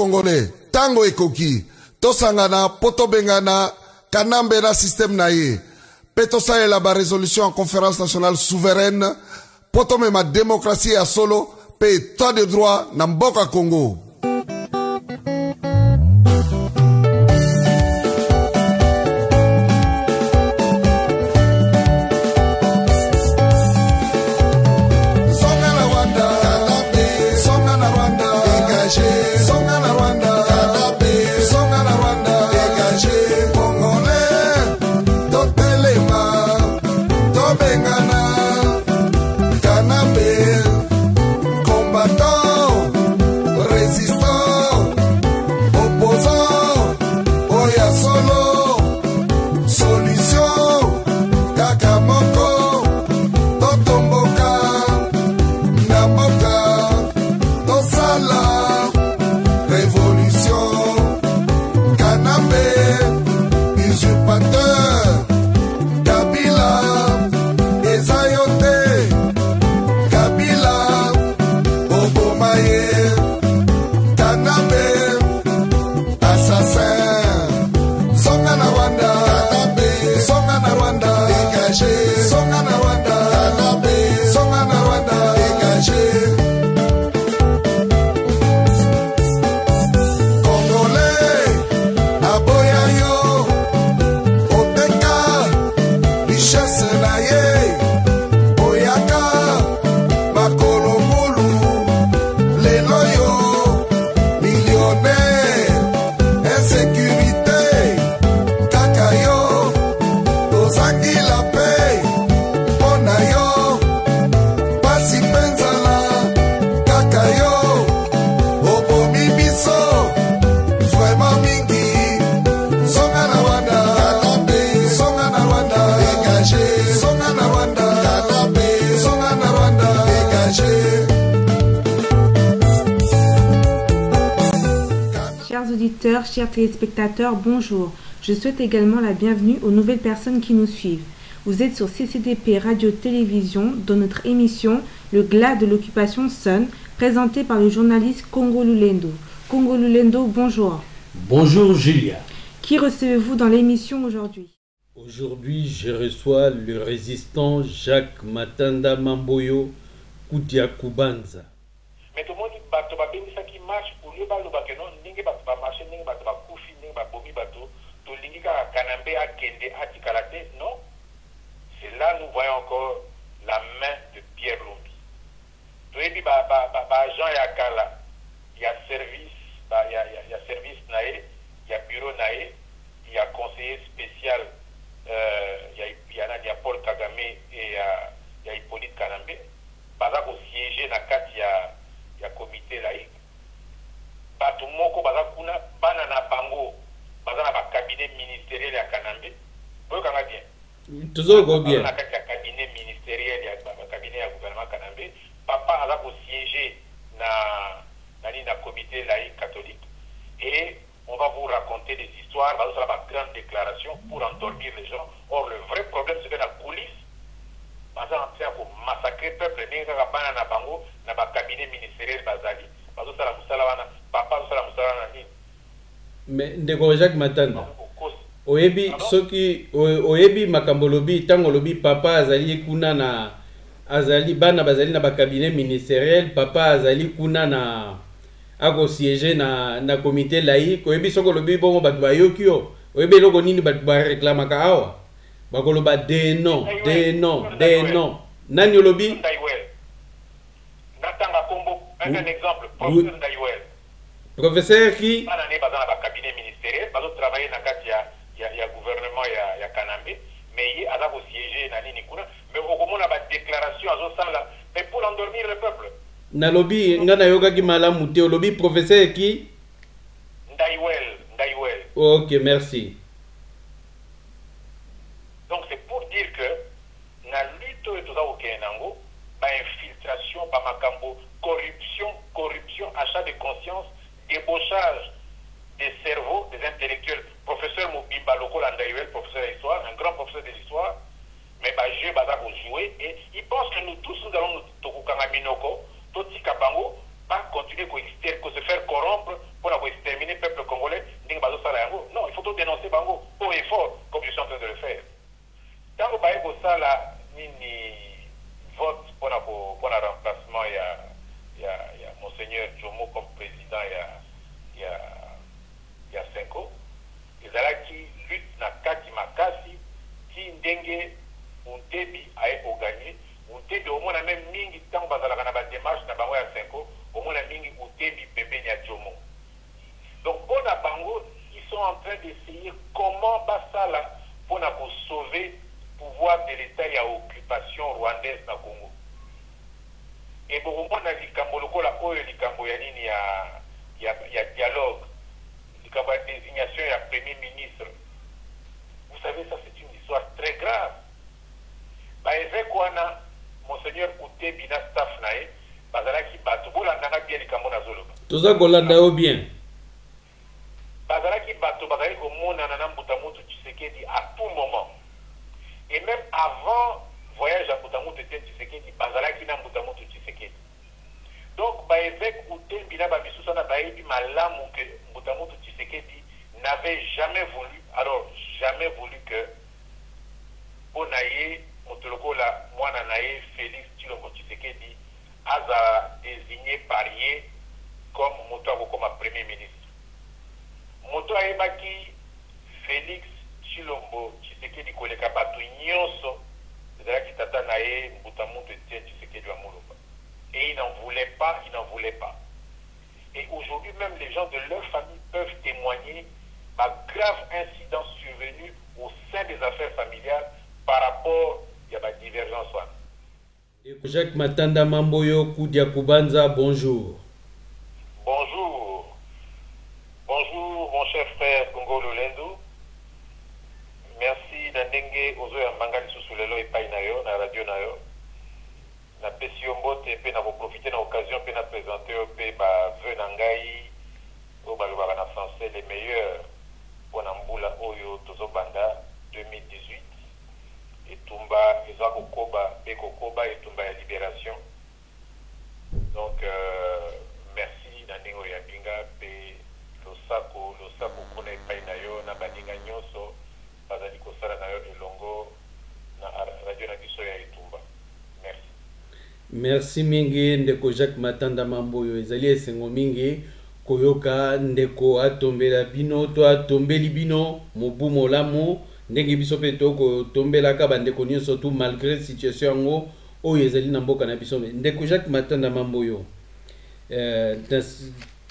congolais tango ekoki tosangana poto bengana kanambe na système na ye pe tosalela ba résolution en conférence nationale souveraine poto mema démocratie ya solo pe état de droit na mboka Congo. Chers téléspectateurs, bonjour. Je souhaite également la bienvenue aux nouvelles personnes qui nous suivent. Vous êtes sur CCDP Radio-Télévision dans notre émission Le Glas de l'occupation sonne, présentée par le journaliste Congo Lulendo. Congo Lulendo, bonjour. Bonjour Julia. Qui recevez-vous dans l'émission aujourd'hui? Aujourd'hui, je reçois le résistant Jacques Matanda Mamboyo Koutia Kubanza. Mais tout le monde dit que ça qui marche pour lui, que non, ninge ba marcher, ninge ba kufi, ninge ba bomi bato, to lingi ka kanambe a kende a tikalate, non. C'est là nous voyons encore la main de Pierre Lumbi. To ebi ba agent ya kala, il y a service, il y a service nae, il y a bureau nae, il y a conseiller spécial, il y a Paul Kagame et il y a Hippolyte Kanambe. Baza ko siéger na kati ya comité laïque. Bato moko baza kuna bana na bango baza na ba cabinet ministériel ya Kanambe. Boyo kanga bien. Toujours go bien. Na kati ya cabinet ministériel ya cabinet ya gouvernement Kanambe. Papa aza ko siéger na comité laïque catholique. Et on va vous raconter des histoires, on va faire une grande déclaration pour endormir les gens. Or le vrai problème c'est que la coulisse baza en train de massacrer le peuple ninga ka bana na bango na ba cabinet ministériel bazali. Bazo sala musala wana papa sala musala na nini. Mais ndeko Jacques Matanda. Oyebi soki oyebi makambolobi tango lobi papa azali kuna na azali bana bazali na ba cabinet ministériel papa azali kuna na ako siéger na comité laïque oyebi soko lobi bongo batu bayoki yo oyebi loko nini batu ba réclamaka awa bakoloba de non nani olobi natanga kombo un exemple professeur Ndayouel professeur qui bana ne bazana ba cabinet ministériel bazo travailler na kati ya gouvernement ya Kanambe mais yi aza ko siéger na nini kuna mais okomona ba déclaration azo sala mais pour endormir le peuple nalobi ngana yoga ki malamu te olobi professeur qui Ndayouel. OK, merci. Donc c'est pour dire que la lutte et tout ça au Kenango, infiltration, makambo, corruption, achat de conscience, débauchage des cerveaux, des intellectuels. Professeur Mobimba Loko Ndayouel, professeur d'histoire, un grand professeur de l'histoire, mais jeu baza pour jouer et il pense que nous tous nous allons nous tokukanga minoko, toti kabango, pas continuer à se faire corrompre pour exterminer le peuple congolais, non, il faut tout dénoncer Bango, haut et fort, comme je suis en train de le faire. Tant que Baïko Sala, ni vote pour le remplacement, il y a Monseigneur Jomo comme président, il y a 5 ans. Et là qui lutte na Kati Makasi, qui ndenge Untebi a gagné. Untebi au moins même mingi tant bazalaka na ba démarche na bango ya 5 ans, au moins mingi Untebi Pepe nya Jomo. Donc pour la Bango, ils sont en train d'essayer comment basala pour sauver le pouvoir de l'État et l'occupation rwandaise na Congo. Et pour moi, on a dit qu'il y a dialogue, il y a désignation, il y a premier ministre. Vous savez, ça c'est une histoire très grave. Monseigneur Kouté Bina staff nae, bazalaki bato la nanga bien likambo na zoloba. Tout ça kolanda o bien. Bazalaki bato bazalaki komona na Mbutamutu Tshisekedi à tout moment. Et même avant voyage à Mbutamutu Tshisekedi, bazalaki na Mbutamutu Tshisekedi. Donc évêque Kouté Bina babisusa na baebi malamu que Mbutamutu Tshisekedi n'avait jamais voulu que Bonaye Motolokola Mwana Naye Félix Tshilombo Tshisekedi a désigné Parier comme Moto comme premier ministre. Moto Aebaki Félix Tshilombo Tshisekedi koleka batu nyonso ezalaki tata Naye Mbutamutu Tshisekedi wa Moloba. Et ils n'en voulaient pas. Et aujourd'hui même les gens de leur famille peuvent témoigner d'un grave incident survenu au sein des affaires familiales par rapport à la divergence. Jacques Matanda Mamboyo Koudia Kubanza, bonjour. Bonjour mon cher frère Congo Lolendo. Merci d'Andenge Ozo et Mbangali Sousoulelo et Painayo, na radio Nayo. Na pesi mbote pe na profiter de l'occasion pe na présenter pe ba venangai au balobaka na français les meilleurs pour Nambula Oyo Tozobanda 2018 et Tumba Ezako Koba pe Kokoba et Tumba ya Libération. Donc merci na ndingo ya binga pe losako kona epai na yo na baninga nyonso bazali kosala na yo elongo na radio na biso ya Itumba. Merci mingi ndeko Jacques Matanda Mamboyo ezali esengo mingi koyoka ndeko atombela bino to atombeli bino mobu molamu ndenge biso pe to tombelaka bandeko nyonso tout malgré situation yango oyo ezali na mboka na biso ndeko Jacques Matanda Mamboyo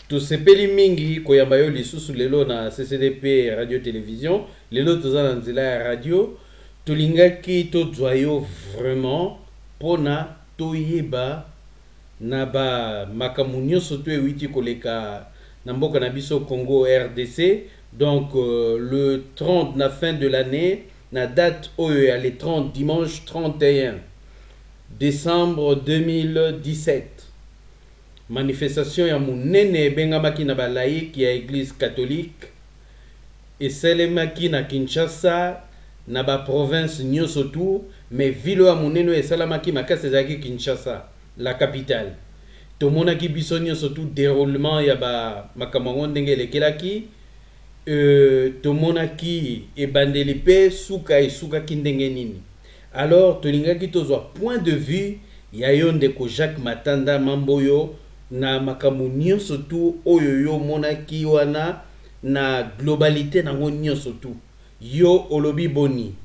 tosepeli mingi koyamba yo lisusu lelo na CCDP radio télévision lelo toza na nzela ya radio tolingaki tozwa yo vraiment pona toyeba na ba makamunyo soto ewiti koleka na mboka na biso Congo RDC. Donc le 30 na fin de l'année na date oyo ya le 30 dimanche 31 décembre 2017 manifestation ya munene bengamaki na balaiki ya église catholique esalemaki na Kinshasa na ba province nyonso tout mais ville ya munene esalamaki makasi ezalaki Kinshasa la capitale. Tomonaki biso nyonso tout déroulement ya ba makambo ndenge elekelaki tomonaki ebandeli pe suka esukaki ndenge nini. Alors tolingaki tozwa point de vue ya yo ndeko Jacques Matanda Mamboyo na makambo nyonso tout oyo yo monaki wana na globalité nango nyonso tout yo olobi boni.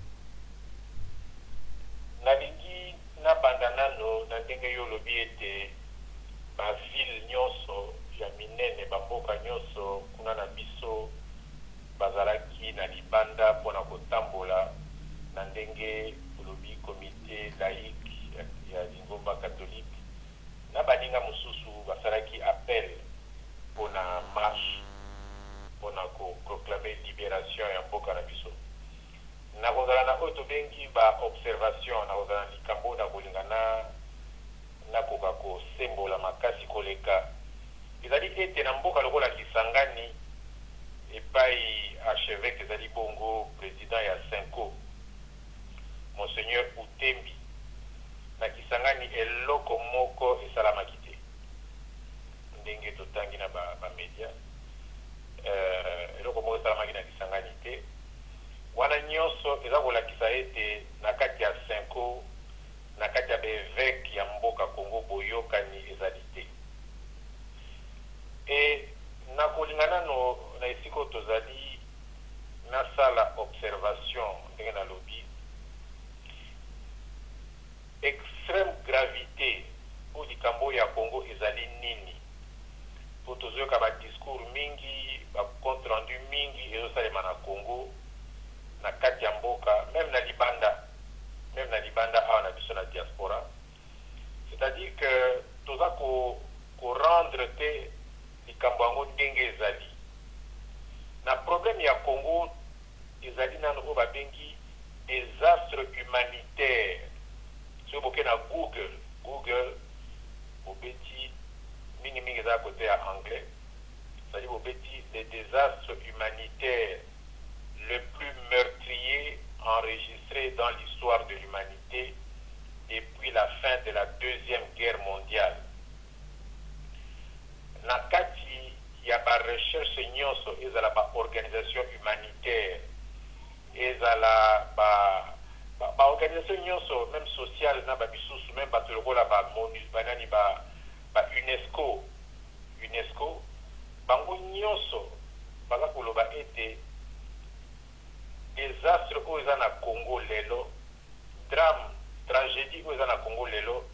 Nalingi na bandanano na ndenge yo lobi ete ba ville nyonso ya minene bamboka nyonso kuna na biso bazalaki na libanda pona kotambola na ndenge lobi comité laïque ya lingomba catholique na baninga mosusu basalaki appel pona marche pona ko proclamer libération ya mboka na biso. Na kozala na oyo tobengi ba observation na kozala likambo na kolingana na koka kosembola makasi koleka ezali ete na mboka lokola Kisangani epai archevêque ezali bongo président ya Senko Monseigneur Utembi na Kisangani eloko moko esalamaki te ndenge totangi na ba media likambo ya Congo ezali nini. Po tozoyoka ba discours mingi, ba compte rendu mingi ezosalema na Congo na kati ya mboka, même na libanda awa na biso na diaspora. C'est-à-dire que toza ko rendre te likambo yango ndenge ezali. Na problème ya Congo ezali nano oyo babengi désastre humanitaire. Si vous na Google obeti mingi eza côté ya anglais, c'est-à-dire obeti les désastres humanitaires le plus meurtrier enregistré dans l'histoire de l'humanité depuis la fin de la Deuxième Guerre mondiale. Na kati ya ba recherche nyonso ezala ba organisation humanitaire, ezala ba organisation nyonso même sociale na ba bisusu même ba tolokola ba MONUSCO banani ba UNESCO bango nyonso baza koloba ete désastre oyo eza na Congo lelo, drame tragédie oyo eza na Congo lelo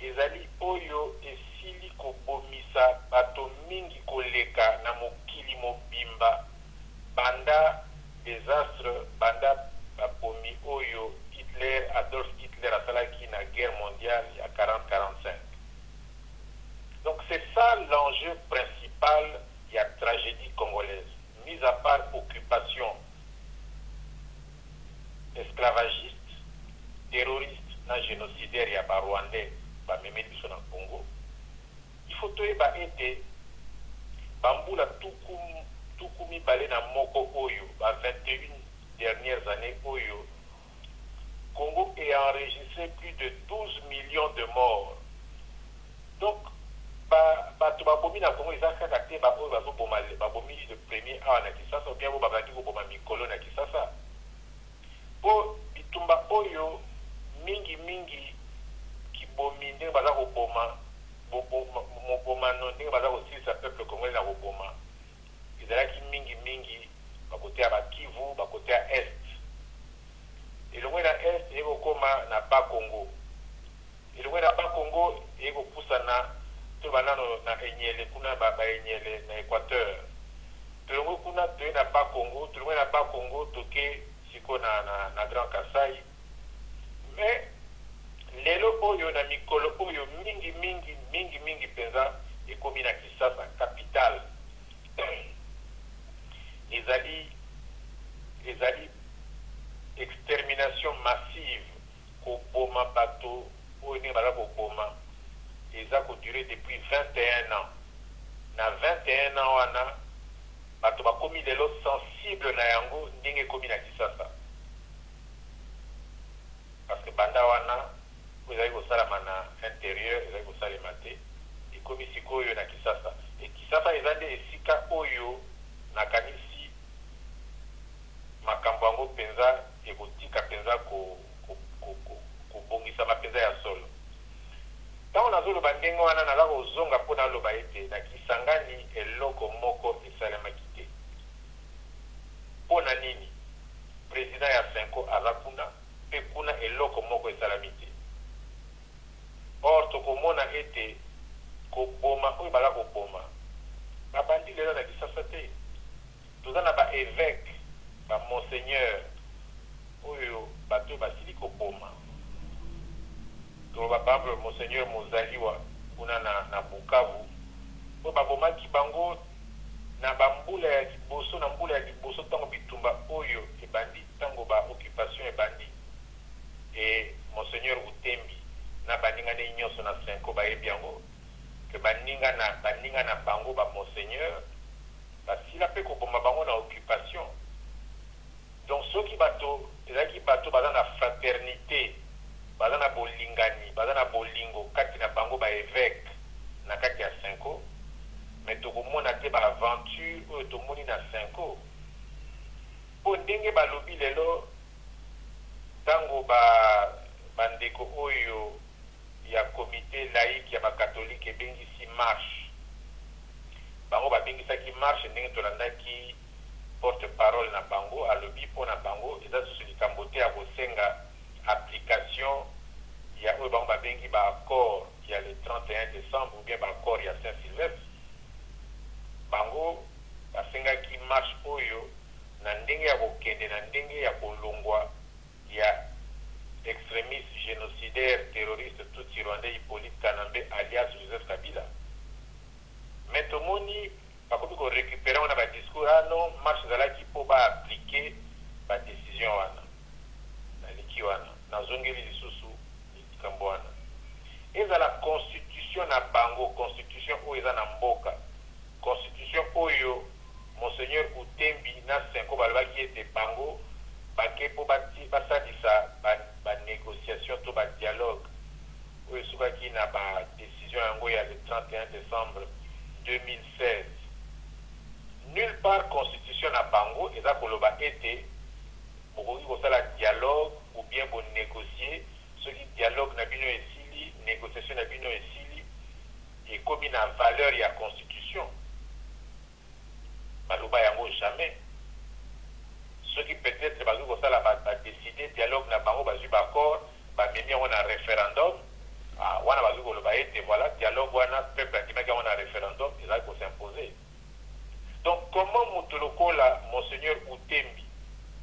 ezali oyo esili kobomisa bato mingi koleka na mokili mobimba banda désastre banda babomi oyo Adolf Hitler asalaki na guerre mondiale ya 40-45. Donc c'est ça l'enjeu principal de la tragédie congolaise, mis à part occupation esclavagiste, terroriste, génocidaire ya ba Rwandais ba memeli biso na Congo. Il faut toyeba ete bambula tukumi balé na moko oyo ba 21 dernières années oyo Congo a enregistré plus de 12 millions de morts. Donc bato babomi na Congo eza kaka te baoyo bazoboma babomi le premier awa na Kisasa ou bien bo babaki koboma mikolo na Kisasa. Po bitumba oyo mingi kibomi ndenge baza koboma mobomano ndenge baza kosilisa peuple congolais na koboma ezalaki mingi bakote ya bakivu bakote ya est elongwe na est ekokoma na bas Congo elongwe na bas Congo ekopusana to banano na enyele kuna baenyele na Équateur tolongwe kuna toye na bas Congo tolongwe na bas Congo toke siko na Grand Kasai. Mais lelo oyo na mikolo oyo mingi penza ekomi na Kisasa capitale ezali extermination massive koboma bato oyo ndenge baza koboma eza kodure depuis 21 ans. Na 21 ans wana bato bakomi lelo sensible na yango ndenge ekomi na Kisasa. Parce que banda wana ezali kosalama na intérieur ezali kosalema te ekomi sikoyo na Kisasa. Et Kisasa eza nde esika oyo nakanisi makambo yango penza ekotika penza kobongisa mapenza ya solo. Ntango nazoloba ndenge wana naza kozonga mpo naloba ete na Kisangani eloko moko esalemaki te. Mpo na nini président ya Senko aza kuna mpe kuna eloko moko esalami te. Or tokomona ete koboma oyo baza koboma babandi lelo na Kisasa te. Toza na baévêque bamonseigneur oyo bato basili koboma. Toloba par exemple monseigneur Mozaliwa kuna na Bukavu oyo babomaki bango na bambula ya liboso na mbula ya liboso ntango bitumba oyo ebandi ntango baoccupation ebandi. Et monseigneur Utembi na baninga ne nyonso na Senko bayebi yango ke baninga na bango ba monseigneur basila mpe koboma bango na occupation. Donc soki bato ezalaki bato baza na fraternité baza na bolingani baza na bolingo kati na bango baévêque na kati ya Senko, mais tokomona te baaventure oyo tomoni na Senko mpo ndenge balobi lelo ntango bandeko oyo ya komite laïque ya bakatholike ebengisi marche bango babengisaki marche ndenge tolandaki porte parole na bango alobi mpo na bango eza susu likambo te ya kosenga application ya oyo bango babengi baaccord il y a le 31 décembre, ou bien encore il y a Saint-Sylvestre. Bango, basenga qui marche oyo, na ndenge ya kokende, na ndenge ya kolongwa, il y a extrémiste, génocidaire, terroriste, tout Rwandais, Hippolyte Kanambe, alias Joseph Kabila. Mais tout le monde, par contre, qu'on récupère, on a un discours, ah non, marche de là qui peut pas appliquer la décision, dans Zongeli Lisusu, Kamboana. Et dans la constitution na Bango, constitution où ils en Mboka, constitution Oyo, Monseigneur Utembi, na 5 ans, qui était Bango, Baké pour bâtir, ba négociation, tout ba dialogue, où il qui n'a pas décision en le 31 décembre 2016. Nulle part constitution na Bango, et ça pour été, pour la dialogue ou bien pour négocier, ce qui dialogue n'a bino esili, négociation n'a bino esili, et comme il a valeur, il y a constitution. Malouba yango jamais. Ce qui peut-être va décider, dialogue n'a pas d'accord, va mener un référendum, voilà, dialogue, peuple a un référendum, il faut s'imposer. Donc, comment Moutoloko, Monseigneur Utembi,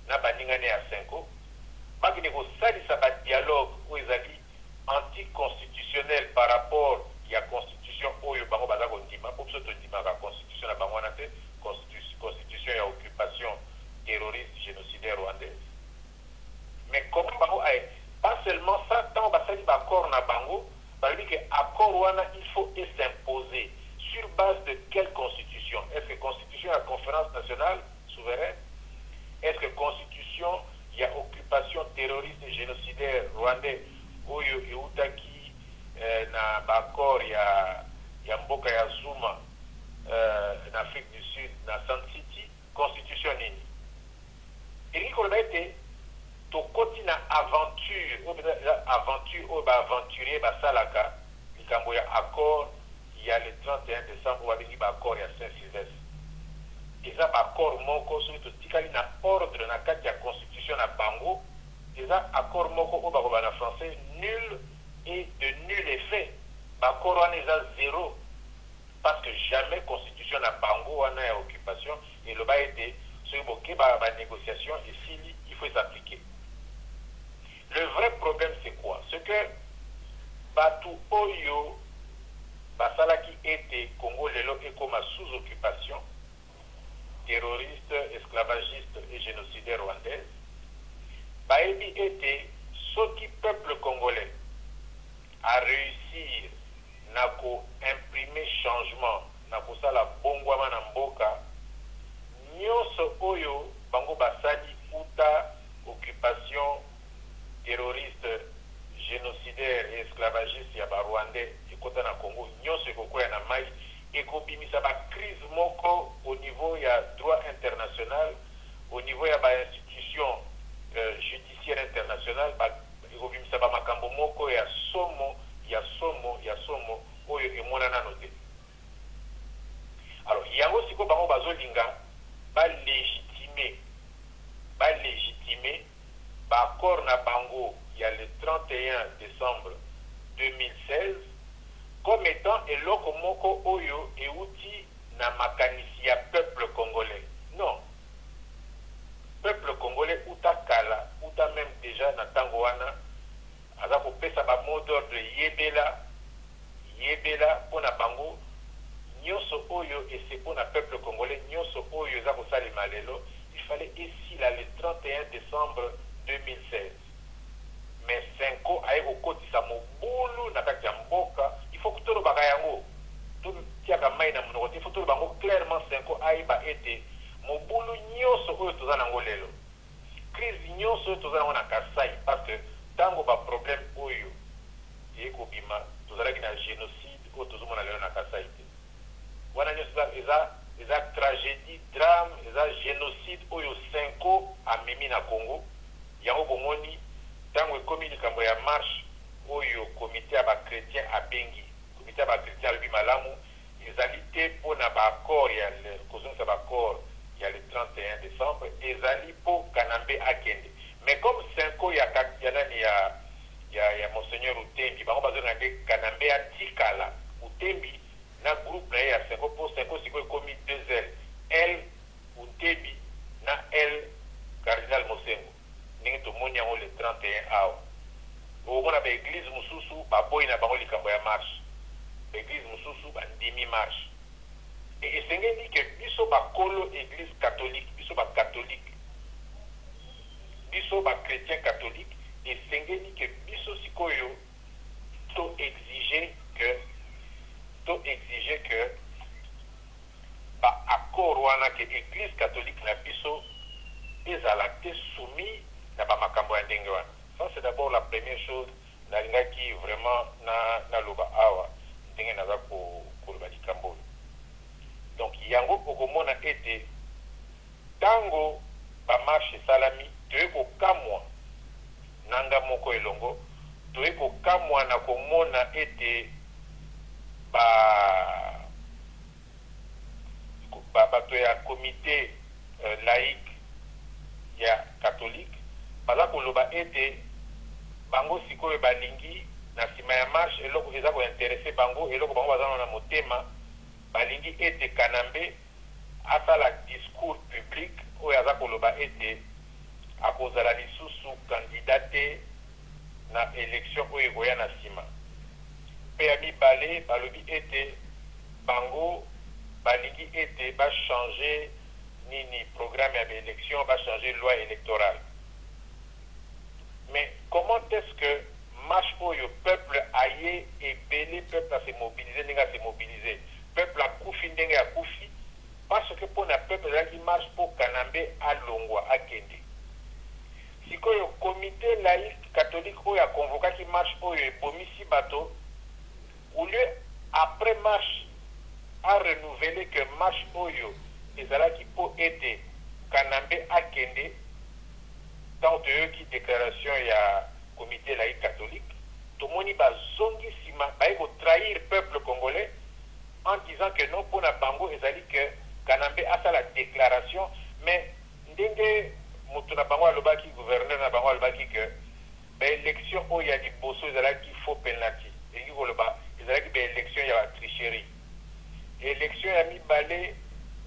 n'a pas ningane à 5 ans, il y a un dialogue où ils ont dit anticonstitutionnel par rapport à la constitution où il y a la constitution constitution et occupation terroriste génocidaire rwandaise. Mais comment pas seulement ça, tant que l'accord na Bango, que l'accord il faut s'imposer sur base de quelle constitution? Est-ce que constitution la conférence nationale souveraine? Est-ce que constitution il y a occupation terroriste et génocidaire rwandais où il y a l'accord il y a Mboka ya Zuma en Afrique du Sud, dans Sun City, constitution nini? Et il y a été tout côté aventure aventurier Salaka, il y a accord, il y a le 31 décembre où il y a accord, il y a Saint-Sylvestre. Et ça, accord moko, surtout, il y a ordre dans la constitution à Bango, et ça, accord moko, au français, nul et de nul effet. Accord, on est à zéro. Parce que jamais constitution à Bango, on a occupation, et le bas était, sur la négociation, et s'il il faut s'appliquer. Le vrai problème, c'est quoi? C'est que Batu Oyo, Basala qui était Congo, Lelo et comme sous-occupation, terroriste, esclavagiste et génocidaire rwandaise, Baebi était ce qui peuple congolais a réussi à imprimer changement, à la bongwama na mboka, nyonso oyo bango basali uta occupation terroriste, génocidaire et esclavagiste ya Rwandais et kota na Congo, nyonso ekokoya na mai ekobimisa ba crise moko au niveau ya droit international, au niveau ya ba institution judiciaire internationale, ekobimisa ba makambo moko ya somo oyo emonana no te. Alors yango siko bango bazolinga ba légitimer accord na Bango il y a le 31 décembre 2016 comme étant eloko moko oyo euti na makanisi ya peuple congolais. Non. Peuple congolais uta kala, uta même déjà na tango wana aza kopesa ba mot d'ordre yebela pona Bango nyonso oyo et c'est pour na peuple congolais nyonso oyo za kosalema lelo, il fallait ici là le 31 décembre 2016. Mais 5 ans aye okotisa mobulu na kati ya mboka, il faut que tout le bagayango tout tiaka mai na monoko, il faut tout le bango clairement 5 ans aye ba ete mobulu nyonso oyo toza nango lelo, crise nyonso oyo toza nango na Kasai, parce que tango ba problème oyo ekobima tozalaki na génocide oyo tozomona lelo na Kasai te. Wana nyonso eza tragédie, drame, eza génocide oyo 5 ans amemi na Congo. Yango bomoni tango ekomi likambo ya marche oyo comité ya bakretien abengi, comité ya bakretien alobi malamu ezali te mpona baaccord ya kozongisa baaccord ya le 31 décembre, ezali mpo Kanambe akende. Mais comme 5 ans ya nani ya Monseigneur Utembi bango bazona nde Kanambe atikala Utembi na groupe na ya 5 pour 5 siko komi 2L L Utembi na L Cardinal Mosengo ningi to monya le 31 awa omona ba église mususu ba boy na bango likambo ya marche église mususu ba ndimi marche et esengeli ke biso ba kolo église catholique biso ba catholique biso ba chrétien catholique esengeli ke biso sikoyo to exiger que ba accord wana ke église catholique na biso ezala te soumis na ba makambo ya ndenge wana. Ça c'est d'abord la première chose nalingaki vraiment na loba awa ndenge naza ko loba likambo. Donc yango okomona ete tango ba marche salami toyeko kamwa nanga moko elongo toyeko kamwa na komona ete bato ya comité laïque ya catholique baza koloba ete bango sikoyo balingi na nsima ya marche eloko eza kointeresse bango eloko bango baza na motema balingi ete Kanambe asala discours public oyo aza koloba ete akozala lisusu kandidate na élection oyo ekoya na nsima mpe ya mibale balobi ete bango balingi ete bachange nini programme ya baélection bachange loi électorale. Mais comment est-ce que marche oyo peuple aye ebele peuple a se mobiliser ndenge a se mobiliser peuple a kufi ndenge a kufi parce que pour na peuple ezalaki marche pour Kanambe alongwa akende sikoyo comité laïque catholique oyo aconvokaki marche oyo ebomisi bato au lieu après marche a renouvelé que marche oyo ezalaki po ete Kanambe akende tant qui déclaration ya comité laïque catholique tomoni bazongi sima baiko trahir peuple congolais en disant que non pour na bango ezali que Kanambe a fait la déclaration mais ndenge mutu na bango alobaki gouverneur na bango alobaki que élection oyo ya liboso ezalaki faux penalty elingi koloba ezalaki élection ya tricherie élection ya mibale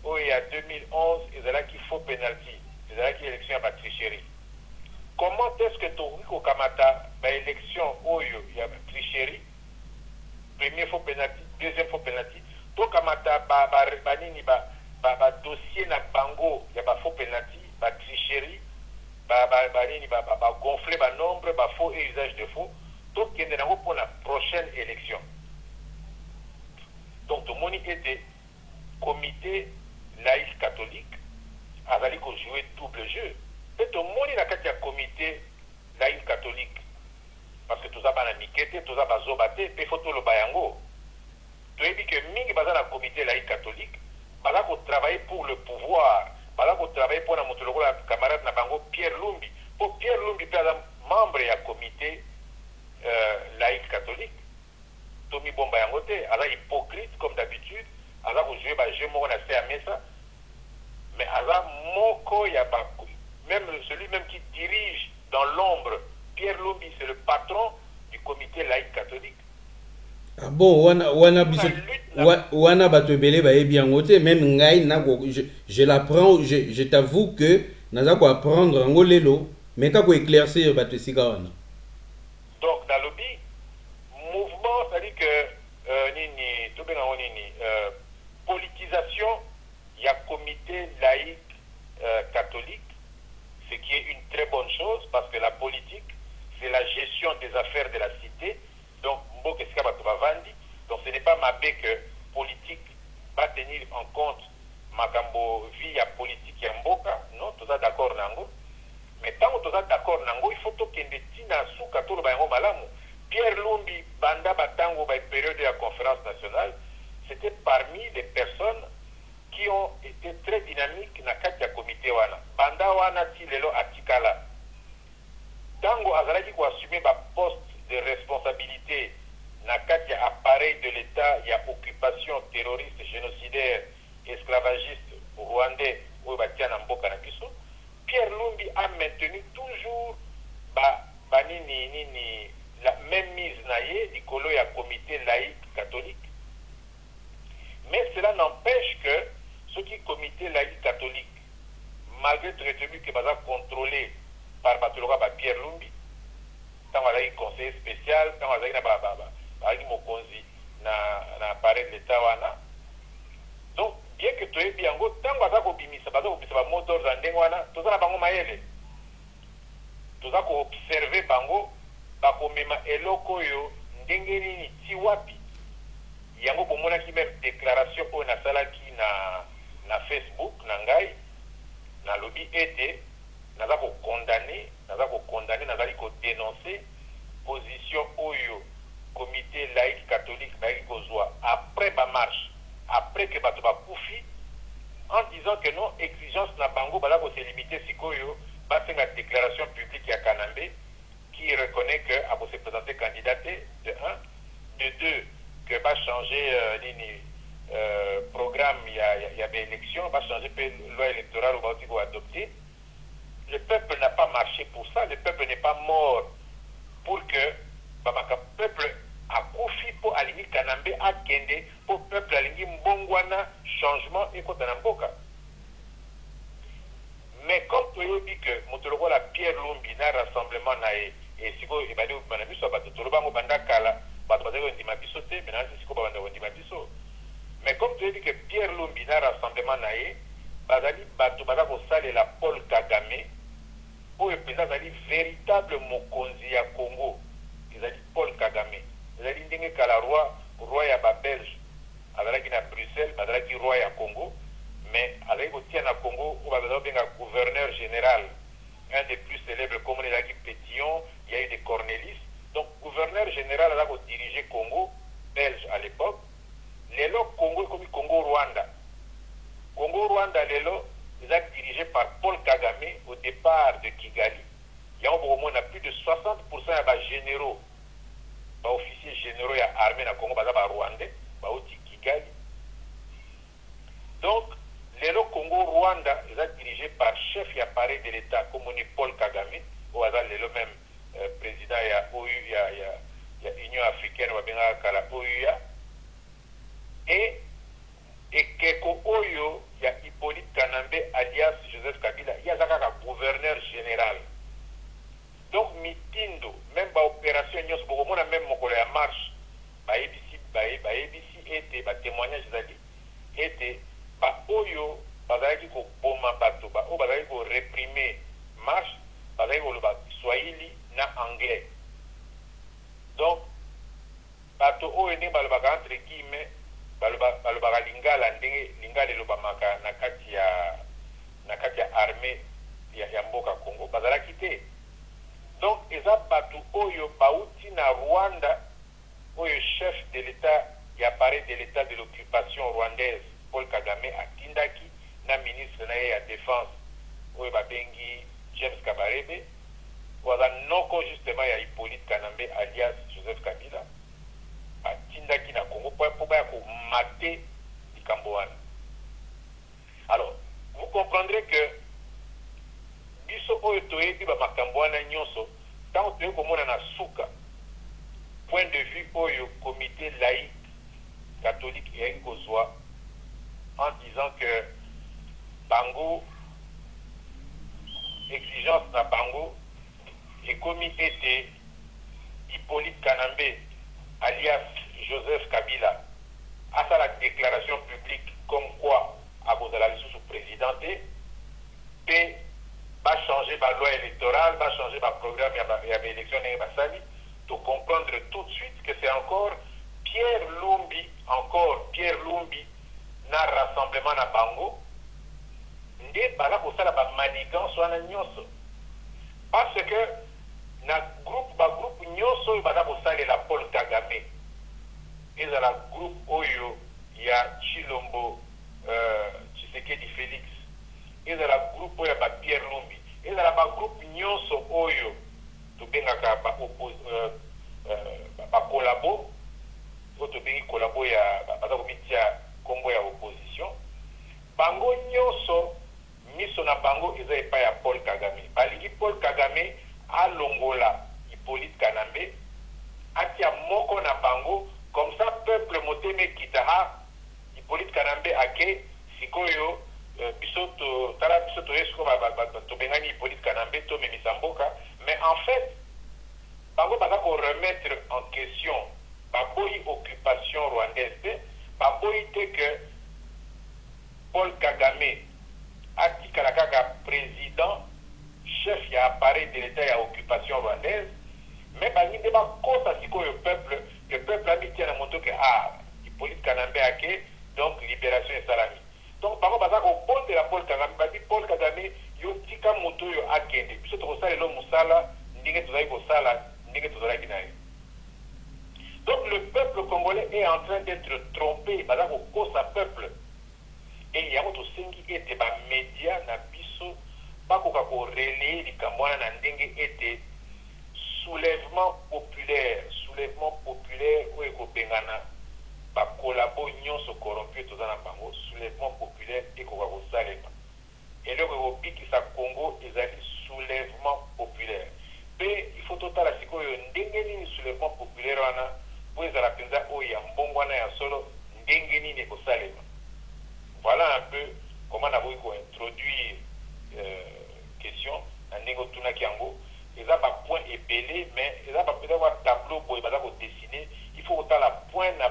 oyo ya 2011 ezalaki faux penalty ezalaki élection ya tricherie. Comment est-ce que tu Kamata élection oyo ya tricherie premier faux penalty deuxième faux penalty to Kamata banini dossier na bango ya faux penalty tricherie banini gonfler nombre faux et usage de faux to kende nango pour la prochaine élection. Donc tout le monde était comité laïque catholique azali ko jouer double jeu. Et tout le monde est dans le comité laïque catholique. Parce que tout ça va mikete, tout ça va zobate, et faut tout le bayango. Tu as dit que mingi baza dans le comité laïque catholique, baza ko travailler pour le pouvoir, baza ko travailler pour la camarade na bango Pierre Lumbi. Pour Pierre Lumbi, tu membre du comité laïque catholique. Tomi bomba yango te, ala hypocrite comme d'habitude, ala ko jouer ba jeu moko na se amesa. Mais ala moko ya ba même celui-même qui dirige dans l'ombre, Pierre Lumbi, c'est le patron du comité laïque catholique. Ah bon, wana bato ebele ba ebi yango te, même ngai nako je l'apprends, je t'avoue que naza ko apprendre ngo lelo, mais kako éclaircir bato sika wana. Donc dans le mouvement, c'est-à-dire que nini to benga nini politisation, il y a comité laïque catholique. Ce qui est une très bonne chose parce que la politique, c'est la gestion des affaires de la cité. Donc, donc ce n'est pas ma bé que politique va tenir en compte ma vie à politique et mboka. Non, tout ça d'accord nango. Mais tant que tout ça d'accord nango, il faut que tina souka tout le bayango malamu. Pierre Lumbi, banda batango ba période de la conférence nationale, c'était parmi les personnes qui ont été très dynamiques na kati ya comité wana. Banda wana ti lelo atikala. Tango azalaki ko assumer ba poste de responsabilité na kati ya appareil de l'État ya occupation terroriste génocidaire esclavagiste rwandais ou batia na mboka na biso. Pierre Lumbi a maintenu toujours nini la même mise naïe du colo et à comité laïque catholique. Mais cela n'empêche que ce qui comité laïque catholique, malgré le retenu que va contrôlé par Batologa Pierre Lumbi, tant qu'on a un conseil spécial, tant qu'on a un mokonzi na appareil de l'État. Donc, bien que tu aies bien, tant qu'on a un mot d'ordre en Dengwana, tout ça n'a pas tout ça qu'on observe bango, bakomema eloko yo ndengeni ni tiwapi. Yango bomona ki même déclaration pour na sala ki na Facebook na ngai na lobby été naza ko condamner naza ko dénoncer position oyo comité laïque catholique laïque kozwa après ba marche après que bato ba kufi en disant que non exigence na bango bala ko se limiter sikoyo ba senga déclaration publique ya Kanambe qui reconnaît que a se présenter candidaté de 1 de 2 que va changer programme il y a des élections va changer loi électorale ou va adopter. Le peuple n'a pas marché pour ça, le peuple n'est pas mort pour que le peuple a confié pour aligner Kanambe à Kende pour le peuple aligner Mbongwana changement et Kotanamboka. Mais comme tu as dit que Motorola la Pierre Lumbi na rassemblement nae et si vous évaluez au Manabi soit Batoloba Mobanda Kala, Batobadego Ndimabisote, maintenant c'est Siko Banda Ndimabiso. Mais comme tu as dit que Pierre Lumbi na rassemblement nae, Bazali Batobada Kosale la Paul Kagame, pour le président Bazali véritable Mokonzi à Congo, ils ont dit Paul Kagame. Ils ont dit que la roi ya Belge, avec la Bruxelles, Bazali roi ya Congo. Mais avec le tien à Congo, on va avoir un gouverneur général, un des plus célèbres, comme on a dit Pétillon, il y a eu des Cornelis. Donc, gouverneur général a dirigé Congo, belge à l'époque. L'élo Congo est comme Congo-Rwanda. Congo-Rwanda, l'élo, ils ont dirigé par Paul Kagame au départ de Kigali. Il y a au moins plus de 60% de généraux, officiers généraux et armés dans Congo, Rwandais, aussi Kigali. Donc, le Congo-Rwanda est dirigé par chef et appareil de l'État, comme on est Paul Kagame, ou le même président, il y a OU, il y a l'Union africaine, il y a OUA. Et Keko Oyo, il y a Hippolyte Kanambe, alias Joseph Kabila, il y a un gouverneur général. Donc, Mitindo, même l'opération, on a même la marche, ABC était, témoignage, était. Oyo bazali ko boma bato ba o bazali ko réprimer marche bazali ko loba swahili na anglais. Donc bato oyo ne baloba entre guillemets baloba lingala ndenge lingala loba maka na kati ya armée ya mboka Congo bazala kité. Donc eza bato oyo bauti na Rwanda oyo chef de l'État y appareil de l'État de l'occupation rwandaise Paul Kagame a Tindaki, na ministre na ya défense, où Babengi James Kabarebe, où non justement ya Hippolyte Kanambe alias Joseph Kabila, a Tindaki na Congo pour mater du Cambouane. Alors, vous comprendrez que biso oyo toyebi ba makambouana nyonso, tant que comme na suka, point de vue oyo comité laïque catholique et kozwa en disant que Bango, exigence na Bango, et commis était Hippolyte Kanambe, alias Joseph Kabila, à sa la déclaration publique comme quoi, à cause de la sous-présidenté, P va changer ma loi électorale, va changer ma programme, il y a élection et ma sali, de comprendre tout de suite que c'est encore Pierre Lumbi, na rassemblement na Bango nde bala kosala ba manigance wana nyonso parce que na groupe nyonso oyo bala kosalela Paul Kagame ezala groupe oyo ya Chilombo Tshisekedi Félix ezala groupe oyo ba Pierre Lumbi ezala ba groupe nyonso oyo tobengaka ba kolabo oyo tobengi kolabo ya baza komitia Congo ya opposition Bango nyonso miso na Bango eza epa ya Paul Kagame balingi Paul Kagame alongola Hippolyte Kanambe Kanambe ake sikoyo biso tala biso to yesko to bengani Hippolyte Kanambe to memisa mboka, mais en fait bango baza ko remettre en question baboyi occupation rwandaise, baboyi te que Paul Kagame atikala kaka président chef ya appareil de l'état ya occupation rwandaise, mais bangi nde bakosa sikoyo peuple, que peuple a mis na moto que Hippolyte Kanambe ake, donc libération et salami. Donc bango baza ko bonde la Paul Kagame, badi Paul Kagame yo tika moto yo akende biso to kosala lo musala ndenge tozali kosala ndenge tozalaki na ye. Donc le peuple congolais est en train d'être trompé, baza ko kosa peuple. Et il y a autre singi ete ba média na biso bakoka ko relayer likambo na ndenge ete soulèvement populaire oyo ekobengana bakolabo nyonso corrompu tozana bango, soulèvement populaire ekoka kosalema. Eloko ekobikisa Congo ezali soulèvement populaire. Pe il faut totala sikoyo ndenge nini soulèvement populaire wana po ezala mpenza oyo ya mbongo wana ya solo ndenge nini ekosalema. Voilà un peu comment on a voulu introduire question na ndenge otunaki yango. Eza ba point épelé, mais eza ba peut-être un tableau pour baza ko dessiner. Il faut autant la point na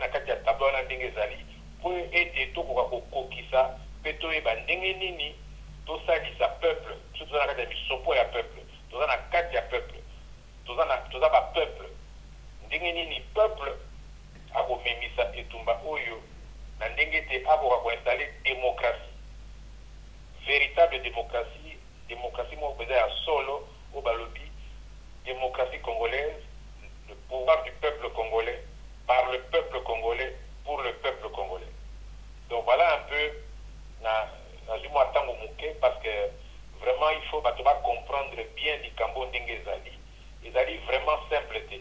kati ya tableau na ndenge ezali pour ete to ko kokisa peto e ba ndenge nini to salisa peuple, surtout na kati ya bisopo ya peuple, to na kati ya peuple, to ba peuple ndenge nini peuple akomemisa etumba oyo na ndenge te akoka ko installer démocratie, véritable démocratie mo peza ya solo au balobi, démocratie congolaise, le pouvoir du peuple congolais, par le peuple congolais, pour le peuple congolais. Donc voilà un peu na jumo atango muke, parce que vraiment il faut comprendre bien du Cambo ndenge ezali vraiment simple te.